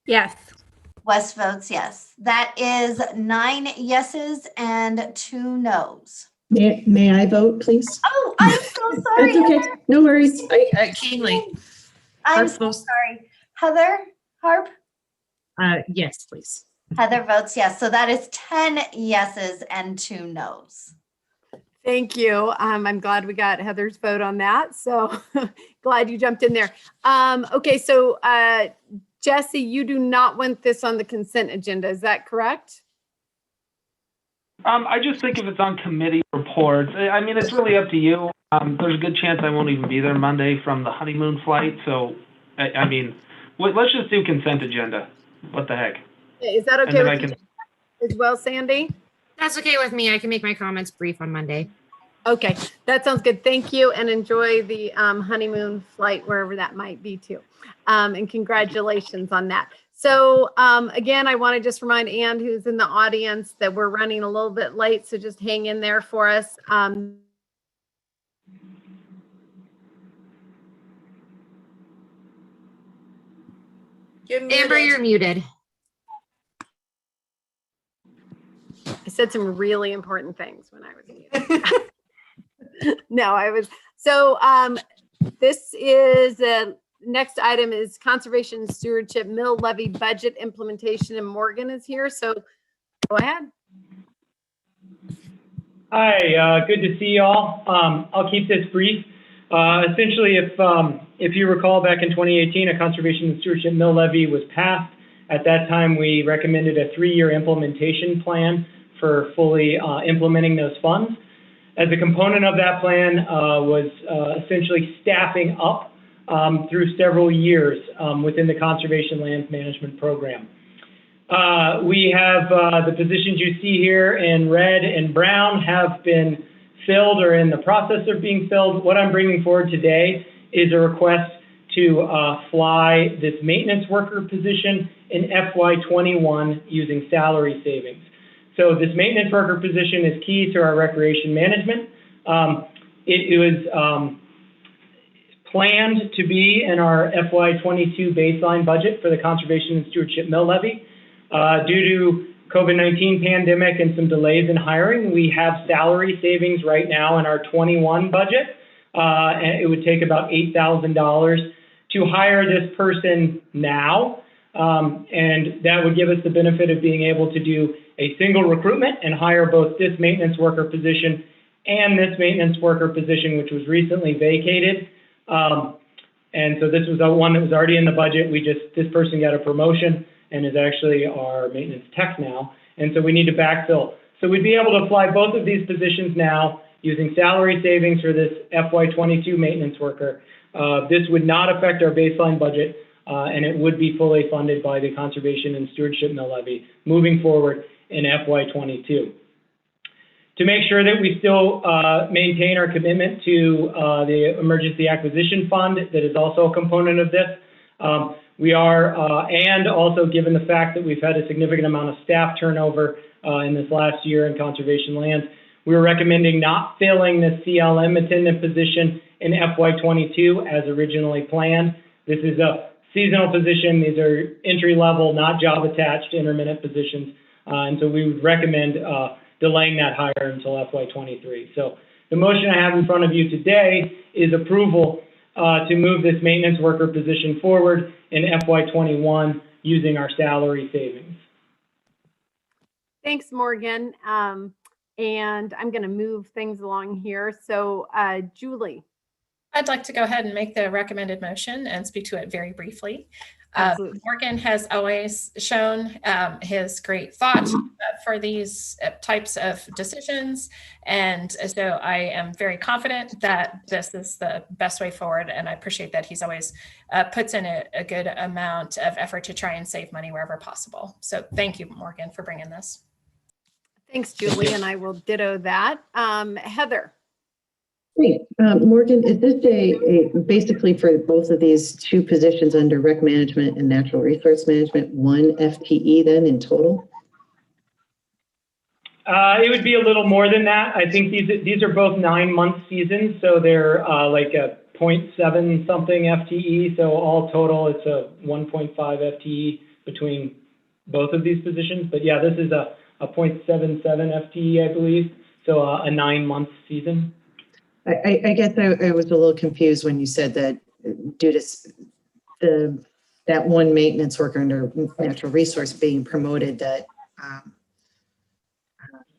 Yes. West votes yes. That is 9 yeses and 2 noes. May I vote, please? Oh, I'm so sorry. That's okay. Heather. No worries. Keenly. I'm so sorry. Heather Harp? Yes, please. Heather votes yes. So that is 10 yeses and 2 noes. Thank you. I'm glad we got Heather's vote on that. So glad you jumped in there. Okay, so Jesse, you do not want this on the consent agenda. Is that correct? I just think if it's on committee reports, I mean, it's really up to you. There's a good chance I won't even be there Monday from the honeymoon flight. So, I mean, let's just do consent agenda. What the heck? Is that okay with you as well, Sandy? That's okay with me. I can make my comments brief on Monday. Okay, that sounds good. Thank you, and enjoy the honeymoon flight wherever that might be too. And congratulations on that. So again, I want to just remind Ann, who's in the audience, that we're running a little bit late, so just hang in there for us. Amber, you're muted. I said some really important things when I was muted. No, I was. So this is next item is conservation stewardship mill levy budget implementation, and Morgan is here. So go ahead. Hi, good to see you all. I'll keep this brief. Essentially, if you recall, back in 2018, a conservation and stewardship mill levy was passed. At that time, we recommended a 3-year implementation plan for fully implementing those funds. As a component of that plan was essentially staffing up through several years within the conservation land management program. We have the positions you see here in red and brown have been filled or in the process of being filled. What I'm bringing forward today is a request to fly this maintenance worker position in FY21 using salary savings. So this maintenance worker position is key to our recreation management. It was planned to be in our FY22 baseline budget for the conservation and stewardship mill levy. Due to COVID-19 pandemic and some delays in hiring, we have salary savings right now in our 21 budget. And it would take about $8,000 to hire this person now. And that would give us the benefit of being able to do a single recruitment and hire both this maintenance worker position and this maintenance worker position, which was recently vacated. And so this was one that was already in the budget. This person got a promotion and is actually our maintenance tech now. And so we need to backfill. So we'd be able to apply both of these positions now using salary savings for this FY22 maintenance worker. This would not affect our baseline budget, and it would be fully funded by the conservation and stewardship mill levy moving forward in FY22. To make sure that we still maintain our commitment to the emergency acquisition fund that is also a component of this, we are, and also given the fact that we've had a significant amount of staff turnover in this last year in conservation lands, we were recommending not filling the CLM attendant position in FY22 as originally planned. This is a seasonal position. These are entry level, not job attached intermittent positions. And so we would recommend delaying that hire until FY23. So the motion I have in front of you today is approval to move this maintenance worker position forward in FY21 using our salary savings. Thanks, Morgan. And I'm going to move things along here. So Julie. I'd like to go ahead and make the recommended motion and speak to it very briefly. Morgan has always shown his great thought for these types of decisions. And so I am very confident that this is the best way forward. And I appreciate that he's always puts in a good amount of effort to try and save money wherever possible. So thank you, Morgan, for bringing this. Thanks, Julie, and I will ditto that. Heather. Great. Morgan, is this basically for both of these two positions under rec management and natural resource management, 1 FTE then in total? It would be a little more than that. I think these are both 9-month seasons, so they're like a 0.7 something FTE. So all total, it's a 1.5 FTE between both of these positions. But yeah, this is a 0.77 FTE, I believe. So a 9-month season. I guess I was a little confused when you said that due to that one maintenance worker under natural resource being promoted, that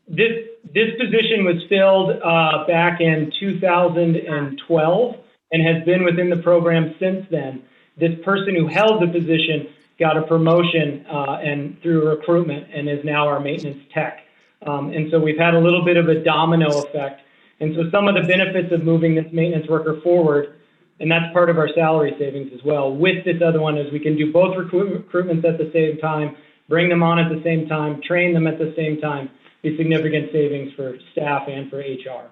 this position was filled back in 2012 and has been within the program since then. This person who held the position got a promotion and through recruitment and is now our maintenance tech. And so we've had a little bit of a domino effect. And so some of the benefits of moving this maintenance worker forward, and that's part of our salary savings as well, with this other one is we can do both recruitments at the same time, bring them on at the same time, train them at the same time, be significant savings for staff and for HR.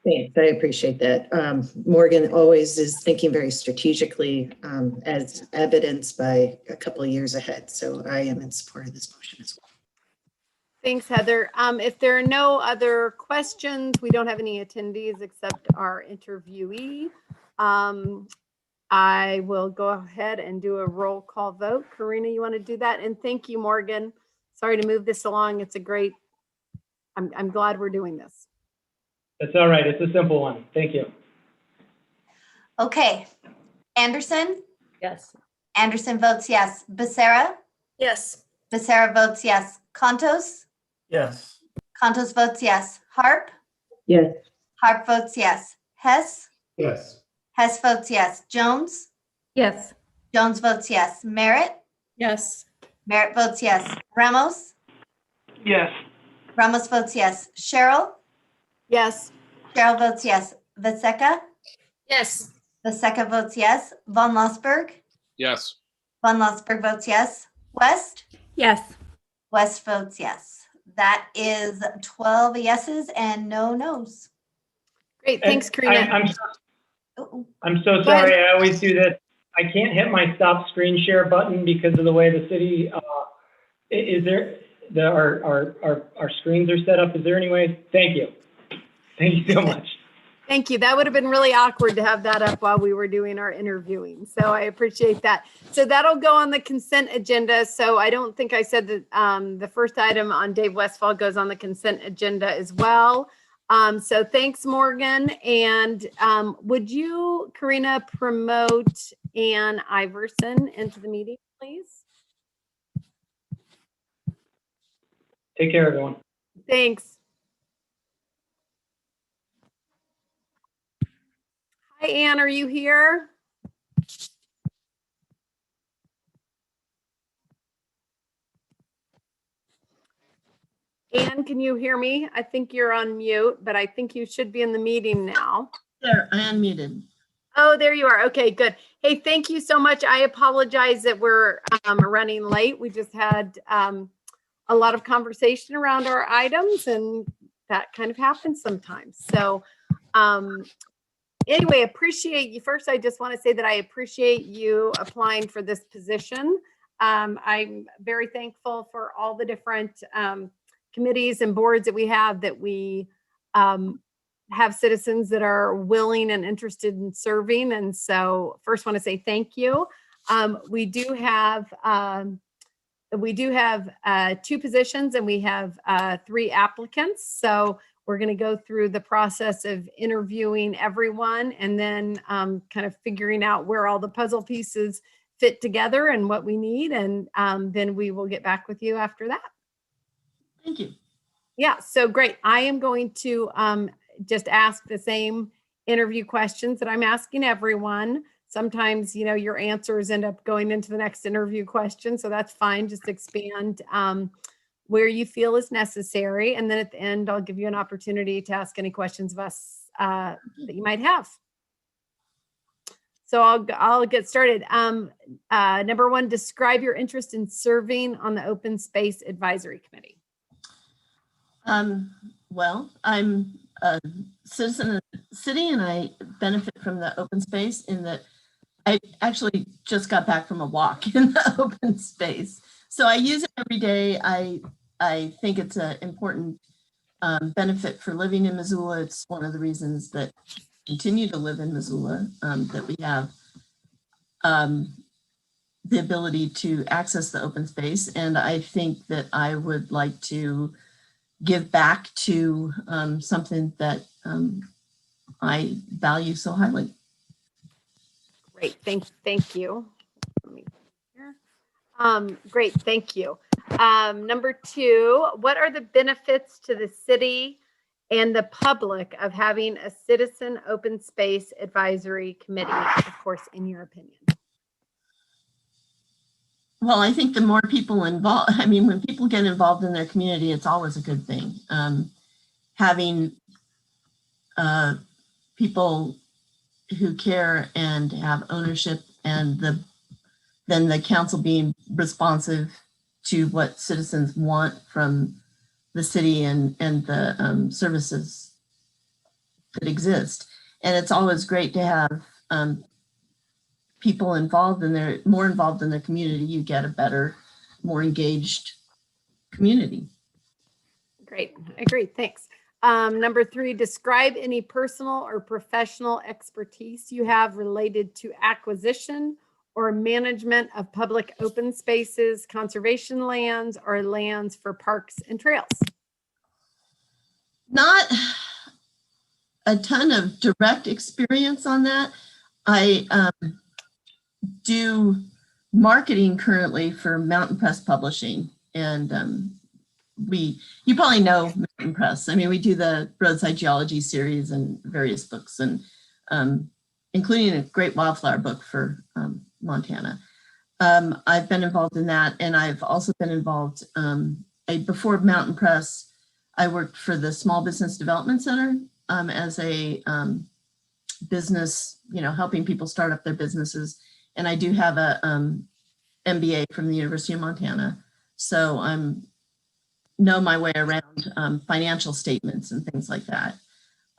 Thanks, I appreciate that. Morgan always is thinking very strategically, as evidenced by a couple of years ahead. So I am in support of this motion as well. Thanks, Heather. If there are no other questions, we don't have any attendees except our interviewee. I will go ahead and do a roll call vote. Karina, you want to do that? And thank you, Morgan. Sorry to move this along. It's a great, I'm glad we're doing this. That's all right. It's a simple one. Thank you. Okay. Anderson? Yes. Anderson votes yes. Becerra? Yes. Becerra votes yes. Contos? Yes. Contos votes yes. Harp? Yes. Harp votes yes. Hess? Yes. Hess votes yes. Jones? Yes. Jones votes yes. Merritt? Yes. Merritt votes yes. Ramos? Yes. Ramos votes yes. Cheryl? Yes. Cheryl votes yes. Vaseka? Yes. Vaseka votes yes. Von Lossberg? Yes. Von Lossberg votes yes. West? Yes. West votes yes. That is 12 yeses and no nos. Great. Thanks, Karina. I'm so sorry. I always do this. I can't hit my stop screen share button because of the way the city, is there, our screens are set up. Is there any way? Thank you. Thank you so much. Thank you. That would have been really awkward to have that up while we were doing our interviewing. So I appreciate that. So that'll go on the consent agenda. So I don't think I said that the first item on Dave Westfall goes on the consent agenda as well. So thanks, Morgan. And would you, Karina, promote Ann Iverson into the meeting, please? Take care, everyone. Thanks. Hi, Ann, are you here? Ann, can you hear me? I think you're on mute, but I think you should be in the meeting now. There, I unmuted. Oh, there you are. Okay, good. Hey, thank you so much. I apologize that we're running late. We just had a lot of conversation around our items, and that kind of happens sometimes. So anyway, appreciate you. First, I just want to say that I appreciate you applying for this position. I'm very thankful for all the different committees and boards that we have have citizens that are willing and interested in serving. And so first want to say thank you. We do have 2 positions and we have 3 applicants. So we're going to go through the process of interviewing everyone and then kind of figuring out where all the puzzle pieces fit together and what we need. And then we will get back with you after that. Thank you. Yeah, so great. I am going to just ask the same interview questions that I'm asking everyone. Sometimes, you know, your answers end up going into the next interview question. So that's fine. Just expand where you feel is necessary. And then at the end, I'll give you an opportunity to ask any questions of us that you might have. So I'll get started. Number 1, describe your interest in serving on the Open Space Advisory Committee. Well, I'm a citizen of the city and I benefit from the open space in that I actually just got back from a walk in the open space. So I use it every day. I think it's an important benefit for living in Missoula. It's one of the reasons that I continue to live in Missoula, that we have the ability to access the open space. And I think that I would like to give back to something that I value so highly. Great, thank you. Let me here. Great, thank you. Number 2, what are the benefits to the city and the public of having a citizen open space advisory committee, of course, in your opinion? Well, I think the more people involved, I mean, when people get involved in their community, it's always a good thing. Having people who care and have ownership, and then the council being responsive to what citizens want from the city and the services that exist. And it's always great to have people involved in more involved in their community. You get a better, more engaged community. Great, agreed, thanks. Number 3, describe any personal or professional expertise you have related to acquisition or management of public open spaces, conservation lands, or lands for parks and trails. Not a ton of direct experience on that. I do marketing currently for Mountain Press Publishing, and you probably know Mountain Press. I mean, we do the Roadside Geology series and various books, and including a great wildflower book for Montana. I've been involved in that, and I've also been involved, before Mountain Press, I worked for the Small Business Development Center as a business, helping people start up their businesses. And I do have a MBA from the University of Montana. So I know my way around financial statements and things like that.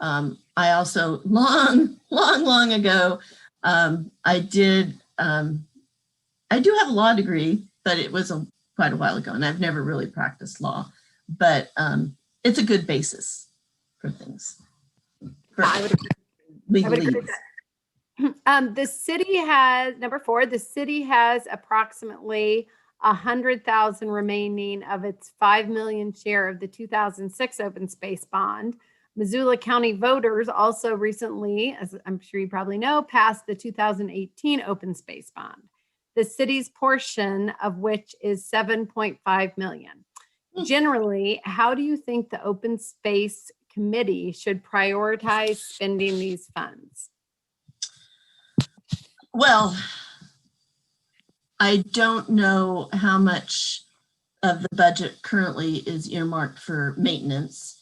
I also, long ago, I do have a law degree, but it was quite a while ago, and I've never really practiced law. But it's a good basis for things. I would agree with that. The city has, number 4, the city has approximately 100,000 remaining of its 5 million share of the 2006 open space bond. Missoula County voters also recently, as I'm sure you probably know, passed the 2018 open space bond, the city's portion of which is 7.5 million. Generally, how do you think the open space committee should prioritize spending these funds? Well, I don't know how much of the budget currently is earmarked for maintenance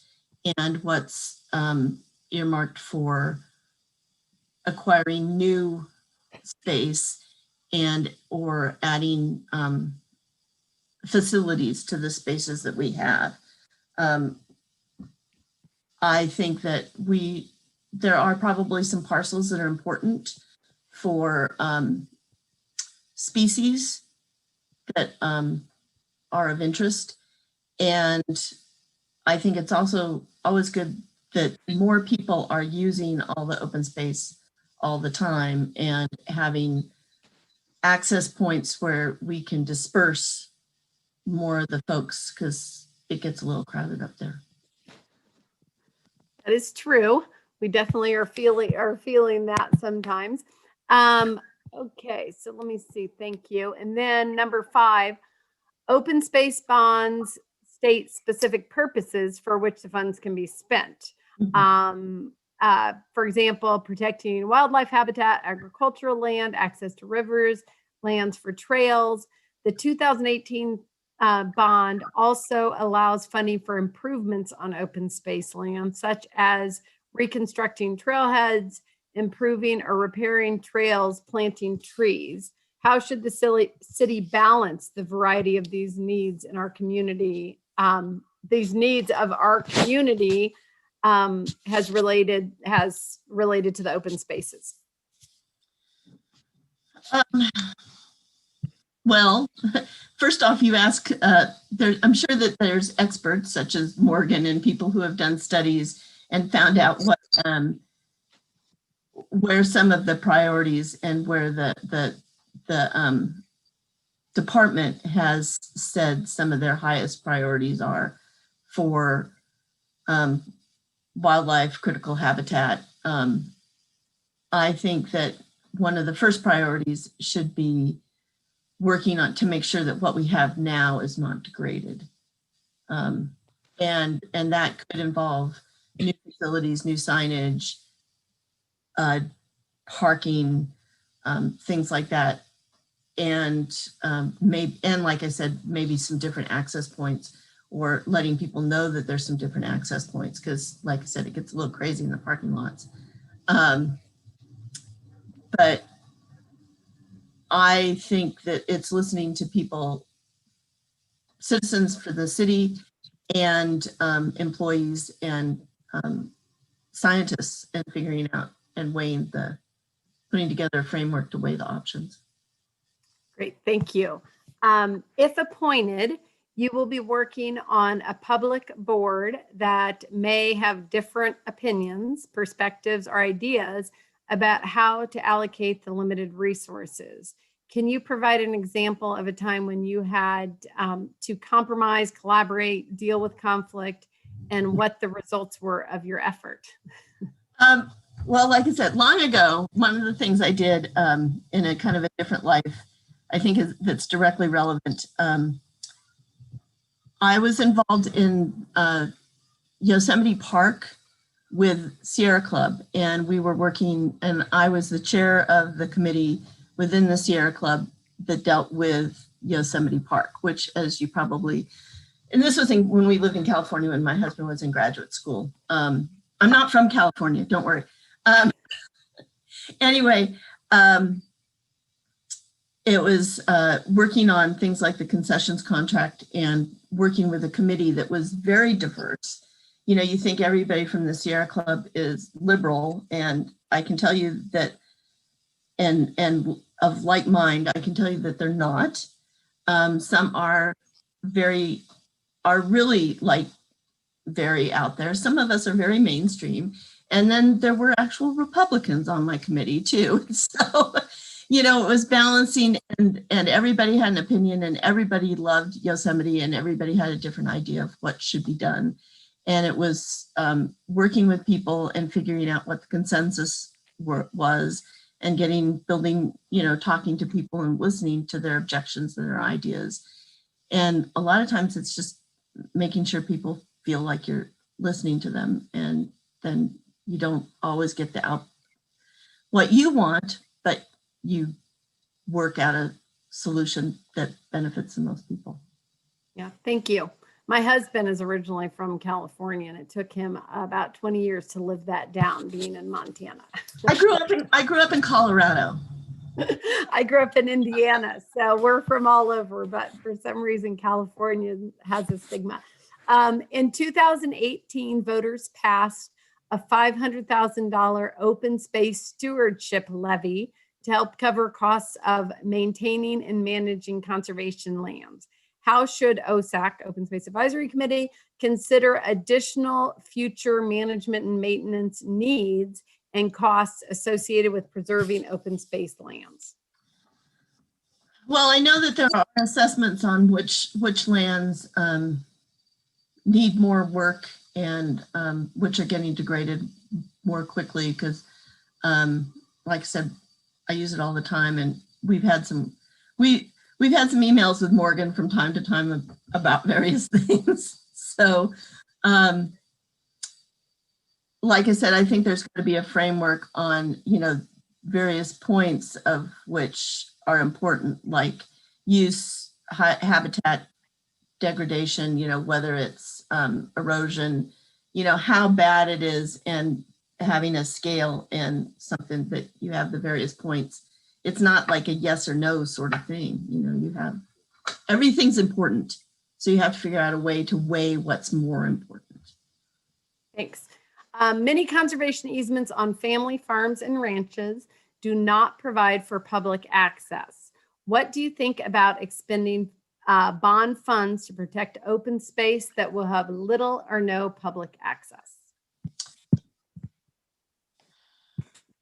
and what's earmarked for acquiring new space and or adding facilities to the spaces that we have. I think that there are probably some parcels that are important for species that are of interest. And I think it's also always good that more people are using all the open space all the time and having access points where we can disperse more of the folks, because it gets a little crowded up there. That is true. We definitely are feeling that sometimes. Okay, so let me see. Thank you. And then number 5, open space bonds state specific purposes for which the funds can be spent. Mm-hmm. For example, protecting wildlife habitat, agricultural land, access to rivers, lands for trails. The 2018 bond also allows funding for improvements on open space land, such as reconstructing trailheads, improving or repairing trails, planting trees. How should the city balance the variety of these needs in our community? These needs of our community has related to the open spaces. Well, first off, you ask, I'm sure that there's experts such as Morgan and people who have done studies and found out where some of the priorities and where the department has said some of their highest priorities are for wildlife, critical habitat. I think that one of the first priorities should be working on to make sure that what we have now is not degraded. And that could involve new facilities, new signage, parking, things like that. And like I said, maybe some different access points, or letting people know that there's some different access points, because like I said, it gets a little crazy in the parking lots. But I think that it's listening to people, citizens for the city and employees, and scientists and figuring out and putting together a framework to weigh the options. Great, thank you. If appointed, you will be working on a public board that may have different opinions, perspectives, or ideas about how to allocate the limited resources. Can you provide an example of a time when you had to compromise, collaborate, deal with conflict, and what the results were of your effort? Well, like I said, long ago, one of the things I did in a kind of a different life, I think that's directly relevant. I was involved in Yosemite Park with Sierra Club, and we were working, and I was the chair of the committee within the Sierra Club that dealt with Yosemite Park, which, as you probably, and this was when we lived in California when my husband was in graduate school. I'm not from California, don't worry. Anyway, it was working on things like the concessions contract and working with a committee that was very diverse. You know, you think everybody from the Sierra Club is liberal, and I can tell you that, and of like mind, I can tell you that they're not. Some are really like very out there. Some of us are very mainstream. And then there were actual Republicans on my committee too. So, you know, it was balancing, and everybody had an opinion, and everybody loved Yosemite, and everybody had a different idea of what should be done. And it was working with people and figuring out what the consensus was, and building, you know, talking to people and listening to their objections and their ideas. And a lot of times it's just making sure people feel like you're listening to them, and then you don't always get what you want, but you work out a solution that benefits the most people. Yeah, thank you. My husband is originally from California, and it took him about 20 years to live that down, being in Montana. I grew up in Colorado. I grew up in Indiana, so we're from all over, but for some reason, California has a stigma. In 2018, voters passed a $500,000 open space stewardship levy to help cover costs of maintaining and managing conservation lands. How should OSAC, Open Space Advisory Committee, consider additional future management and maintenance needs and costs associated with preserving open space lands? Well, I know that there are assessments on which lands need more work, and which are getting degraded more quickly, because like I said, I use it all the time, and we've had some emails with Morgan from time to time about various things. So like I said, I think there's going to be a framework on, you know, various points of which are important, like use, habitat degradation, you know, whether it's erosion, you know, how bad it is, and having a scale and something that you have the various points. It's not like a yes or no sort of thing. You know, you have, everything's important. So you have to figure out a way to weigh what's more important. Thanks. Many conservation easements on family farms and ranches do not provide for public access. What do you think about expending bond funds to protect open space that will have little or no public access?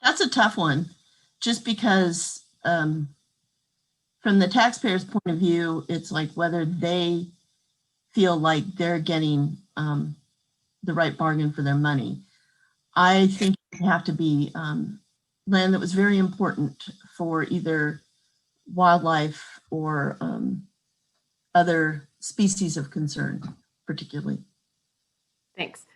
That's a tough one, just because from the taxpayer's point of view, it's like whether they feel like they're getting the right bargain for their money. I think it would have to be land that was very important for either wildlife or other species of concern, particularly. Thanks.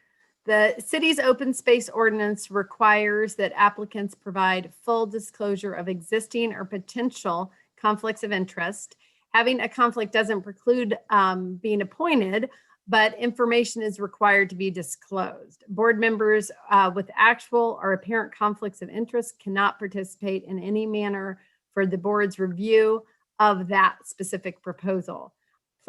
The city's open space ordinance requires that applicants provide full disclosure of existing or potential conflicts of interest. Having a conflict doesn't preclude being appointed, but information is required to be disclosed. Board members with actual or apparent conflicts of interest cannot participate in any manner for the board's review of that specific proposal.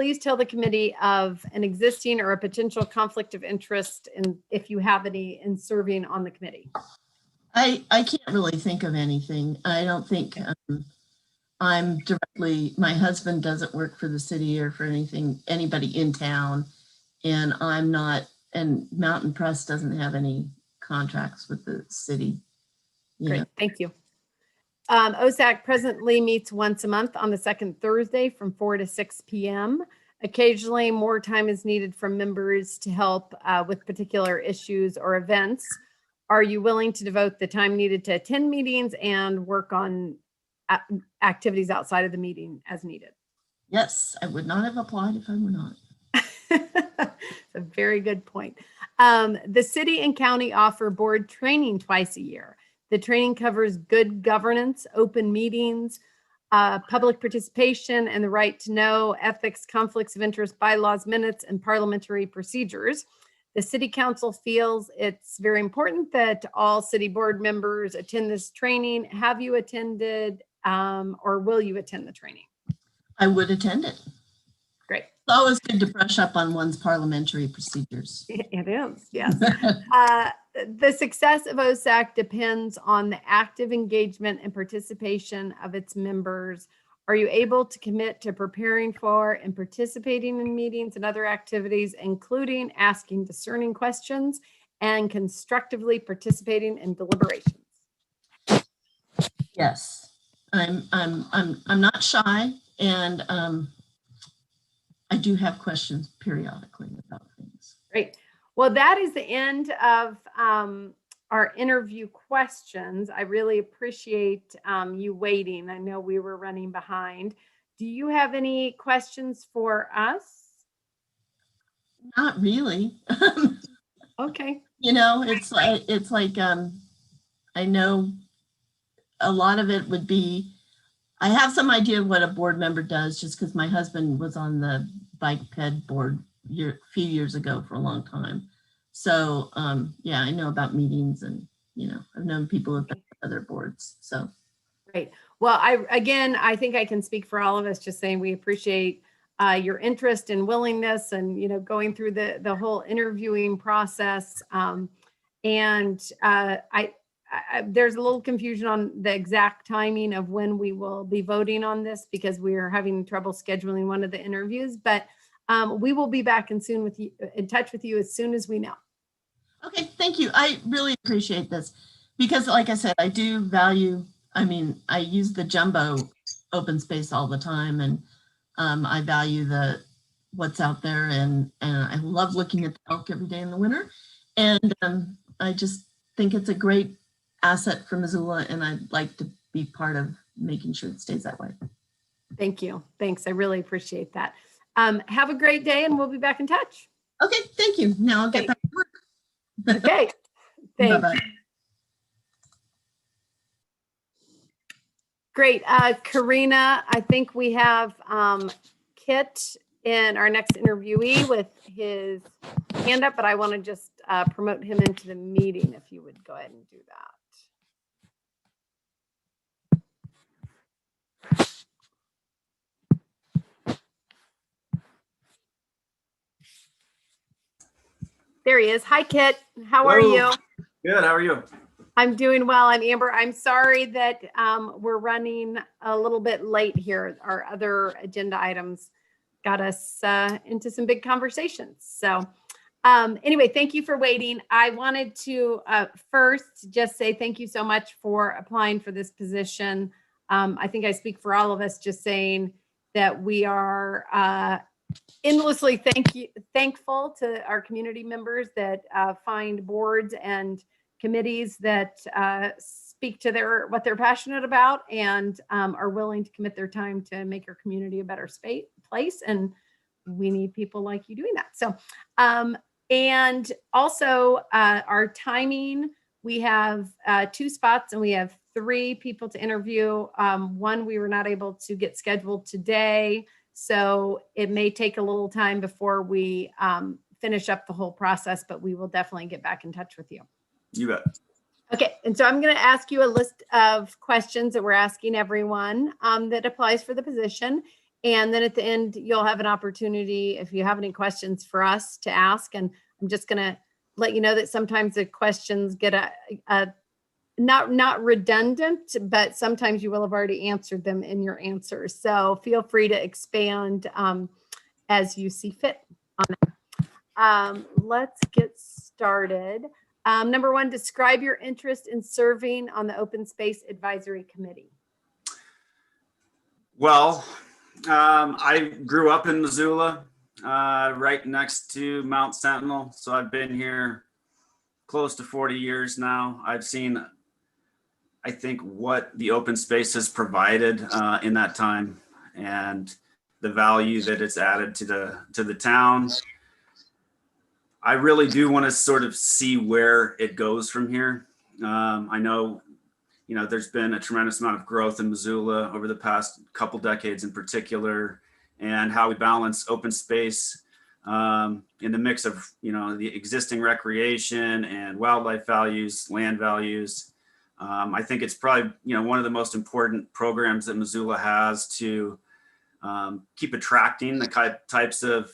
please tell the committee of an existing or a potential conflict of interest, and if you have any, in serving on the committee. I can't really think of anything. I don't think I'm directly, my husband doesn't work for the city or for anybody in town, and I'm not, and Mountain Press doesn't have any contracts with the city. Great, thank you. OSAC presently meets once a month on the second Thursday from 4 to 6 p.m. Occasionally, more time is needed from members to help with particular issues or events. Are you willing to devote the time needed to attend meetings and work on activities outside of the meeting as needed? Yes, I would not have applied if I were not. It's a very good point. The city and county offer board training twice a year. The training covers good governance, open meetings, public participation, and the right to know, ethics, conflicts of interest, bylaws, minutes, and parliamentary procedures. The city council feels it's very important that all city board members attend this training. Have you attended or will you attend the training? I would attend it. Great. It's always good to brush up on one's parliamentary procedures. It is, yes. The success of OSAC depends on the active engagement and participation of its members. Are you able to commit to preparing for and participating in meetings and other activities, including asking discerning questions and constructively participating in deliberations? Yes, I'm not shy, and I do have questions periodically about things. Great. Well, that is the end of our interview questions. I really appreciate you waiting. I know we were running behind. Do you have any questions for us? Not really. Okay. You know, it's like I know a lot of it would be, I have some idea of what a board member does just because my husband was on the bike ped board a few years ago for a long time. So yeah, I know about meetings, and I've known people at other boards. So great. Well, I think I can speak for all of us, just saying we appreciate your interest and willingness, and going through the whole interviewing process. There's a little confusion on the exact timing of when we will be voting on this because we are having trouble scheduling one of the interviews, but we will be back in touch with you as soon as we know. Okay, thank you. I really appreciate this because, like I said, I do value, I use the jumbo open space all the time, and I value what's out there, and I love looking at the elk every day in the winter. And I just think it's a great asset for Missoula, and I'd like to be part of making sure it stays that way. Thank you. Thanks. I really appreciate that. Have a great day, and we'll be back in touch. Okay, thank you. Now I'll get back to work. Okay, thanks. Bye-bye. Great. Karina, I think we have Kit in our next interviewee with his hand up, but I want to just promote him into the meeting if you would go ahead and do that. There he is. Hi, Kit. How are you? Good. How are you? I'm doing well. I'm Amber. I'm sorry that we're running a little bit late here. Our other agenda items got us into some big conversations. So anyway, thank you for waiting. I wanted to first just say thank you so much for applying for this position. I think I speak for all of us just saying that we are endlessly thankful to our community members that find boards and committees that speak to what they're passionate about and are willing to commit their time to make our community a better place. And we need people like you doing that. So, and also our timing, we have 2 spots and we have 3 people to interview. One we were not able to get scheduled today. So it may take a little time before we finish up the whole process, but we will definitely get back in touch with you. You bet. Okay, and so I'm going to ask you a list of questions that we're asking everyone that applies for the position. And then at the end, you'll have an opportunity, if you have any questions for us, to ask. And I'm just going to let you know that sometimes the questions get not redundant, but sometimes you will have already answered them in your answers. So feel free to expand as you see fit on that. Let's get started. Number one, describe your interest in serving on the Open Space Advisory Committee. Well, I grew up in Missoula, right next to Mount Sentinel. So I've been here close to 40 years now. I've seen, I think, what the open space has provided in that time and the value that it's added to the town. I really do want to sort of see where it goes from here. I know, there's been a tremendous amount of growth in Missoula over the past couple decades in particular, and how we balance open space in the mix of, the existing recreation and wildlife values, land values. I think it's probably, one of the most important programs that Missoula has to keep attracting the types of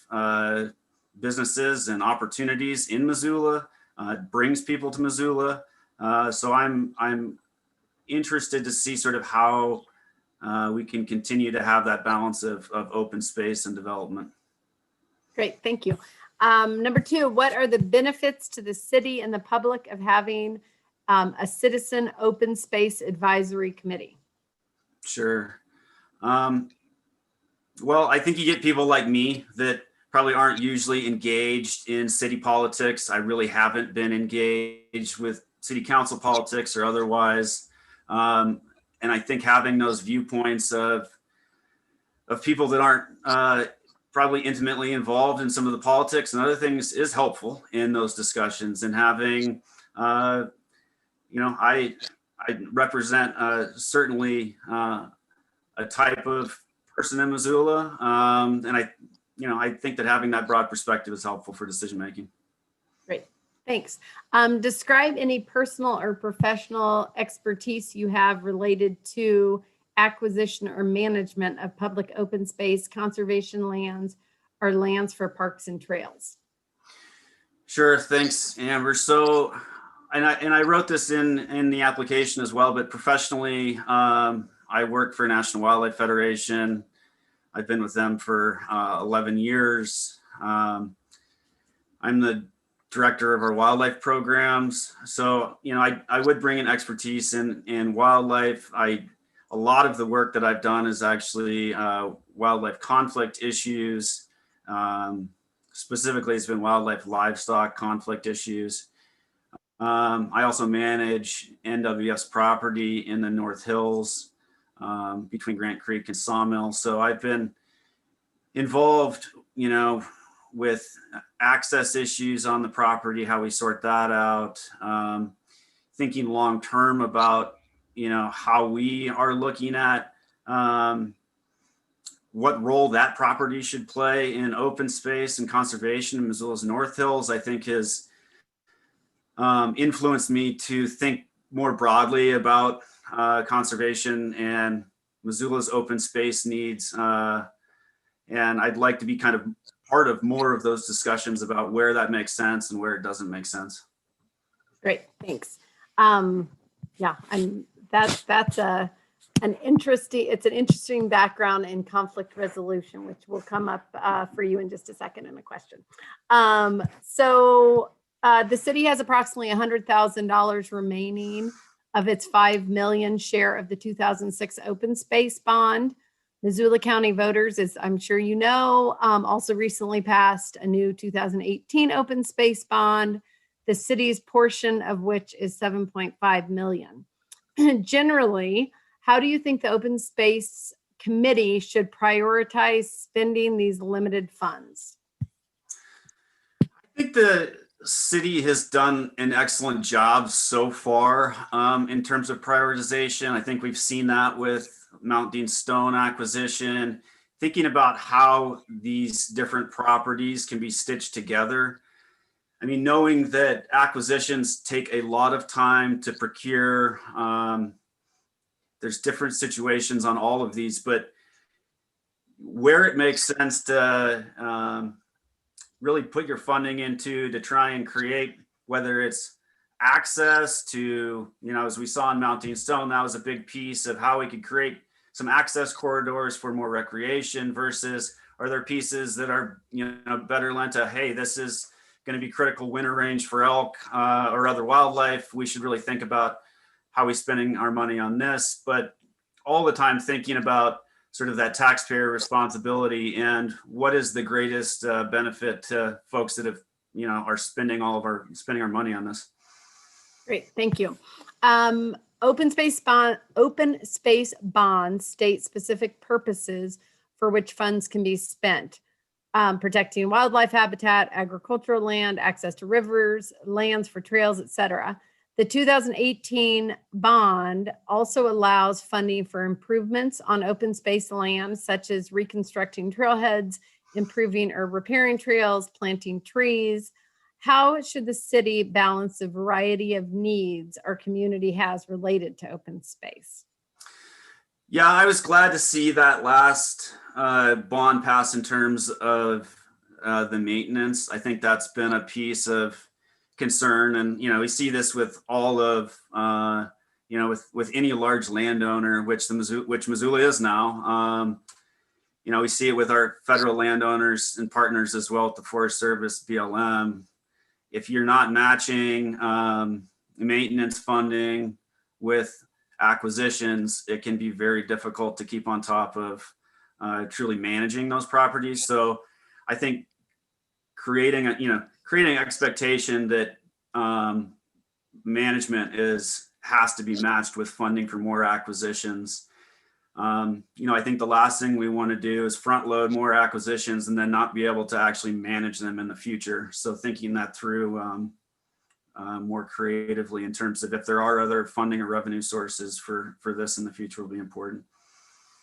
businesses and opportunities in Missoula. It brings people to Missoula. So I'm interested to see sort of how we can continue to have that balance of open space and development. Great, thank you. Number two, what are the benefits to the city and the public of having a citizen open space advisory committee? Sure. Well, I think you get people like me that probably aren't usually engaged in city politics. I really haven't been engaged with city council politics or otherwise. And I think having those viewpoints of people that aren't probably intimately involved in some of the politics and other things is helpful in those discussions. And having, I represent certainly a type of person in Missoula, and I think that having that broad perspective is helpful for decision making. Great, thanks. Describe any personal or professional expertise you have related to acquisition or management of public open space, conservation lands, or lands for parks and trails. Sure, thanks, Amber. So, and I wrote this in the application as well, but professionally, I work for National Wildlife Federation. I've been with them for 11 years. I'm the director of our wildlife programs. So, I would bring in expertise in wildlife. A lot of the work that I've done is actually wildlife conflict issues. Specifically, it's been wildlife livestock conflict issues. I also manage NWS property in the North Hills between Grant Creek and Sawmill. So I've been involved, with access issues on the property, how we sort that out, thinking long-term about, how we are looking at what role that property should play in open space and conservation in Missoula's North Hills, I think has influenced me to think more broadly about conservation and Missoula's open space needs. And I'd like to be kind of part of more of those discussions about where that makes sense and where it doesn't make sense. Great, thanks. Yeah, that's an interesting background in conflict resolution, which will come up for you in just a second in a question. So the city has approximately $100,000 remaining of its $5 million share of the 2006 open space bond. Missoula County voters, as I'm sure you know, also recently passed a new 2018 open space bond, the city's portion of which is $7.5 million. Generally, how do you think the Open Space Committee should prioritize spending these limited funds? I think the city has done an excellent job so far in terms of prioritization. I think we've seen that with Mount Dean Stone acquisition, thinking about how these different properties can be stitched together. I mean, knowing that acquisitions take a lot of time to procure, there's different situations on all of these, but where it makes sense to really put your funding into to try and create, whether it's access to, as we saw in Mountain Stone, that was a big piece of how we could create some access corridors for more recreation versus are there pieces that are, better lent to, hey, this is going to be critical winter range for elk or other wildlife. We should really think about how we're spending our money on this, but all the time thinking about sort of that taxpayer responsibility and what is the greatest benefit to folks that have, are spending our money on this. Great, thank you. Open space bonds state specific purposes for which funds can be spent. Protecting wildlife habitat, agricultural land, access to rivers, lands for trails, etc. The 2018 bond also allows funding for improvements on open space land, such as reconstructing trailheads, improving or repairing trails, planting trees. How should the city balance the variety of needs our community has related to open space? Yeah, I was glad to see that last bond pass in terms of the maintenance. I think that's been a piece of concern, and we see this with all of with any large landowner, which Missoula is now. We see it with our federal landowners and partners as well, at the Forest Service, BLM. If you're not matching maintenance funding with acquisitions, it can be very difficult to keep on top of truly managing those properties. So I think creating expectation that management has to be matched with funding for more acquisitions. I think the last thing we want to do is front load more acquisitions and then not be able to actually manage them in the future. So thinking that through more creatively in terms of if there are other funding or revenue sources for this in the future will be important.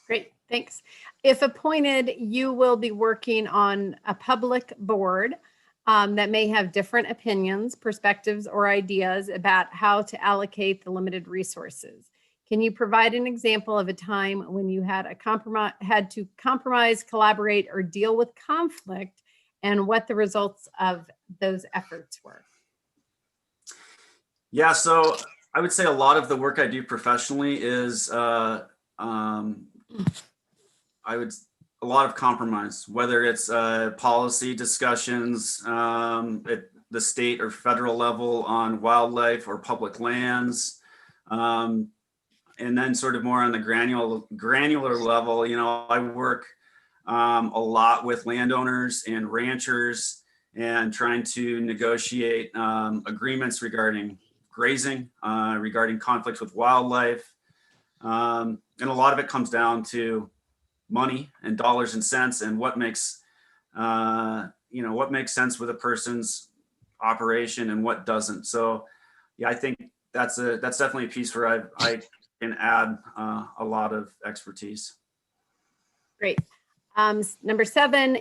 Great, thanks. If appointed, you will be working on a public board that may have different opinions, perspectives, or ideas about how to allocate the limited resources. Can you provide an example of a time when you had to compromise, collaborate, or deal with conflict, and what the results of those efforts were? Yeah, so I would say a lot of the work I do professionally is a lot of compromise, whether it's policy discussions at the state or federal level on wildlife or public lands. And then sort of more on the granular level, I work a lot with landowners and ranchers and trying to negotiate agreements regarding grazing, regarding conflicts with wildlife. And a lot of it comes down to money and dollars and cents and what makes sense with a person's operation and what doesn't. So yeah, I think that's definitely a piece where I can add a lot of expertise. Great. Number 7,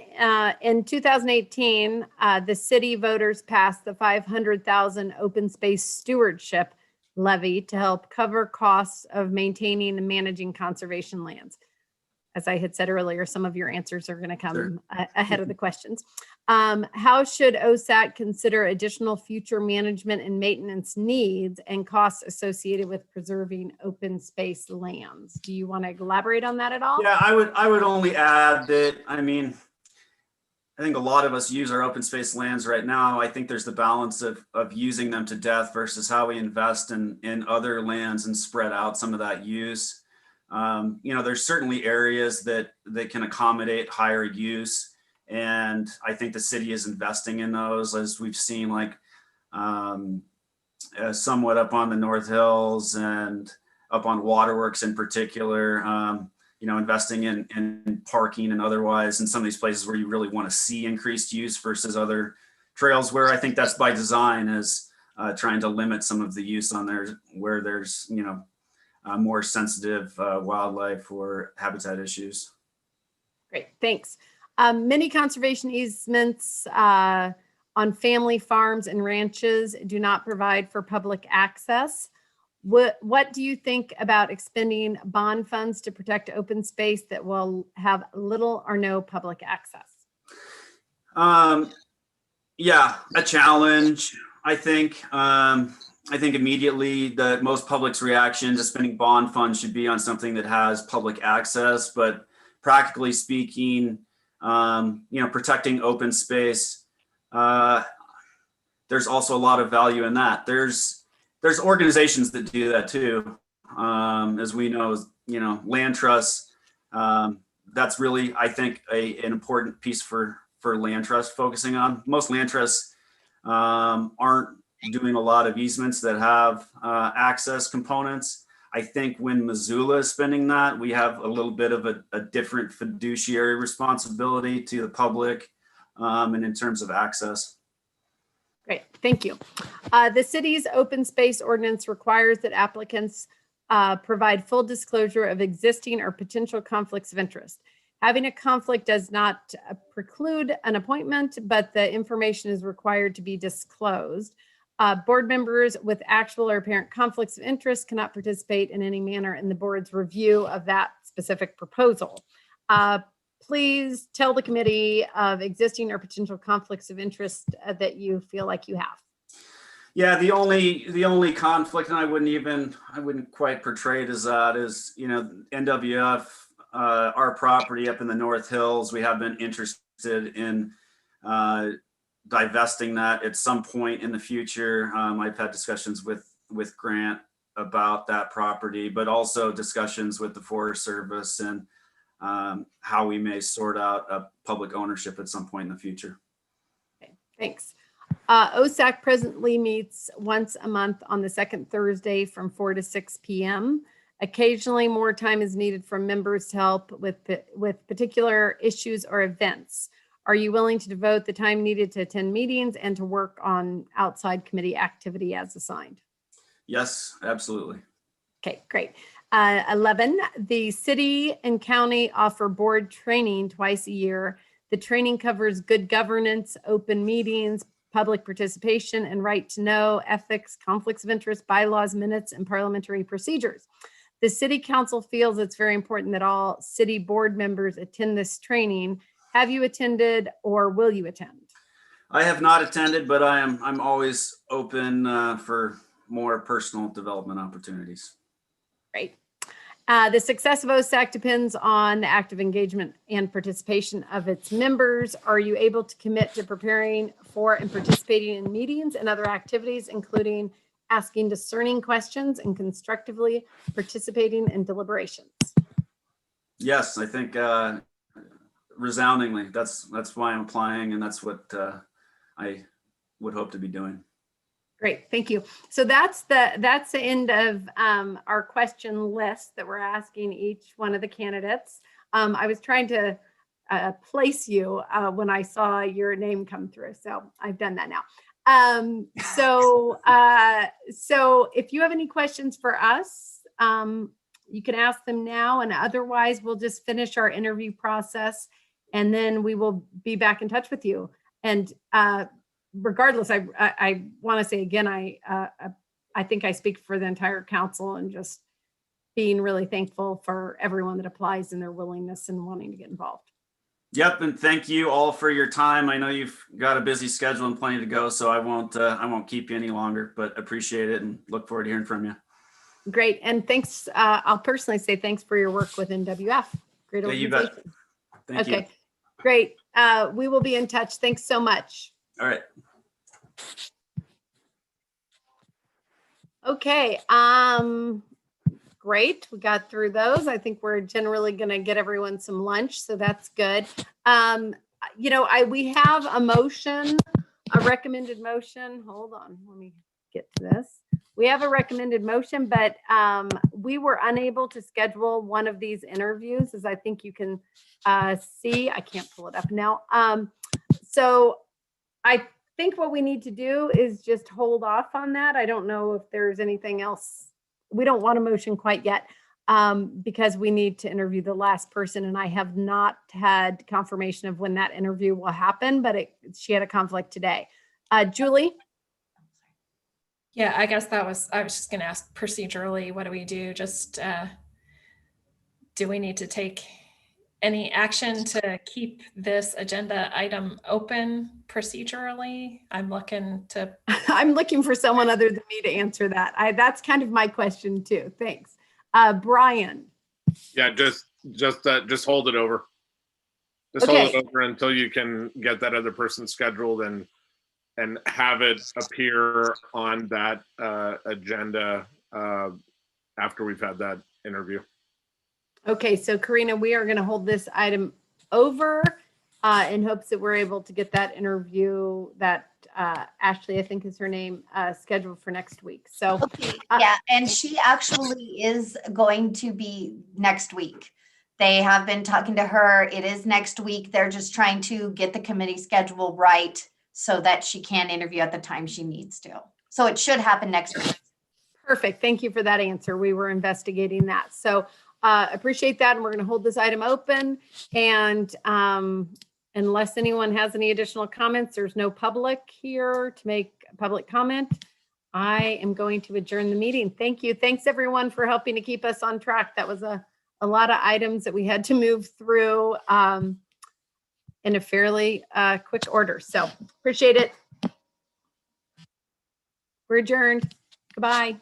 in 2018, the city voters passed the $500,000 open space stewardship levy to help cover costs of maintaining and managing conservation lands. As I had said earlier, some of your answers are going to come ahead of the questions. How should OSAT consider additional future management and maintenance needs and costs associated with preserving open space lands? Do you want to elaborate on that at all? Yeah, I would only add that, I think a lot of us use our open space lands right now. I think there's the balance of using them to death versus how we invest in other lands and spread out some of that use. There's certainly areas that can accommodate higher use. And I think the city is investing in those, as we've seen, like somewhat up on the North Hills and up on Waterworks in particular, investing in parking and otherwise in some of these places where you really want to see increased use versus other trails where I think that's by design, is trying to limit some of the use on there where there's, more sensitive wildlife or habitat issues. Great, thanks. Many conservation easements on family farms and ranches do not provide for public access. What do you think about expending bond funds to protect open space that will have little or no public access? Yeah, a challenge. I think immediately the most public's reaction to spending bond funds should be on something that has public access, but practically speaking, protecting open space, there's also a lot of value in that. There's organizations that do that too. As we know, land trusts, that's really, I think, an important piece for land trust focusing on. Most land trusts aren't doing a lot of easements that have access components. I think when Missoula is spending that, we have a little bit of a different fiduciary responsibility to the public and in terms of access. Great, thank you. The city's open space ordinance requires that applicants provide full disclosure of existing or potential conflicts of interest. Having a conflict does not preclude an appointment, but the information is required to be disclosed. Board members with actual or apparent conflicts of interest cannot participate in any manner in the board's review of that specific proposal. Please tell the committee of existing or potential conflicts of interest that you feel like you have. Yeah, the only conflict, and I wouldn't quite portray it as that, is NWF, our property up in the North Hills. We have been interested in divesting that at some point in the future. I've had discussions with Grant about that property, but also discussions with the Forest Service and how we may sort out a public ownership at some point in the future. Okay, thanks. OSAC presently meets once a month on the second Thursday from 4 to 6 p.m. Occasionally, more time is needed from members to help with particular issues or events. Are you willing to devote the time needed to attend meetings and to work on outside committee activity as assigned? Yes, absolutely. Okay, great. 11, the city and county offer board training twice a year. The training covers good governance, open meetings, public participation, and right to know, ethics, conflicts of interest, bylaws, minutes, and parliamentary procedures. The city council feels it's very important that all city board members attend this training. Have you attended or will you attend? I have not attended, but I'm always open for more personal development opportunities. Great. The success of OSAC depends on the active engagement and participation of its members. Are you able to commit to preparing for and participating in meetings and other activities, including asking discerning questions and constructively participating in deliberations? Yes, I think resoundingly. That's why I'm applying, and that's what I would hope to be doing. Great, thank you. So that's the end of our question list that we're asking each one of the candidates. I was trying to place you when I saw your name come through, so I've done that now. So if you have any questions for us, you can ask them now, and otherwise we'll just finish our interview process and then we will be back in touch with you. And regardless, I want to say again, I think I speak for the entire council and just being really thankful for everyone that applies and their willingness and wanting to get involved. Yep, and thank you all for your time. I know you've got a busy schedule and plenty to go, so I won't keep you any longer, but appreciate it and look forward to hearing from you. Great, and thanks. I'll personally say thanks for your work with NWF. Great organization. Yeah, you bet. Thank you. Okay, great. We will be in touch. Thanks so much. All right. Okay. Great. We got through those. I think we're generally going to get everyone some lunch, so that's good. We have a motion, a recommended motion. Hold on. Let me get to this. We have a recommended motion, but we were unable to schedule one of these interviews, as I think you can see. I can't pull it up now. So I think what we need to do is just hold off on that. I don't know if there's anything else. We don't want a motion quite yet because we need to interview the last person, and I have not had confirmation of when that interview will happen, but she had a conflict today. Julie? Yeah, I guess I was just going to ask procedurally, what do we do? Just do we need to take any action to keep this agenda item open procedurally? I'm looking for someone other than me to answer that. That's kind of my question too. Thanks. Brian. Yeah, just hold it over. Just Okay. hold it over until you can get that other person scheduled and have it appear on that agenda after we've had that interview. Okay, so Karina, we are going to hold this item over in hopes that we're able to get that interview that Ashley, I think is her name, scheduled for next week. So yeah, and she actually is going to be next week. They have been talking to her. It is next week. They're just trying to get the committee schedule right so that she can interview at the time she needs to. So it should happen next week. Perfect. Thank you for that answer. We were investigating that. So appreciate that. And we're going to hold this item open. And unless anyone has any additional comments, there's no public here to make a public comment. I am going to adjourn the meeting. Thank you. Thanks everyone for helping to keep us on track. That was a lot of items that we had to move through in a fairly quick order. So appreciate it. We're adjourned. Goodbye.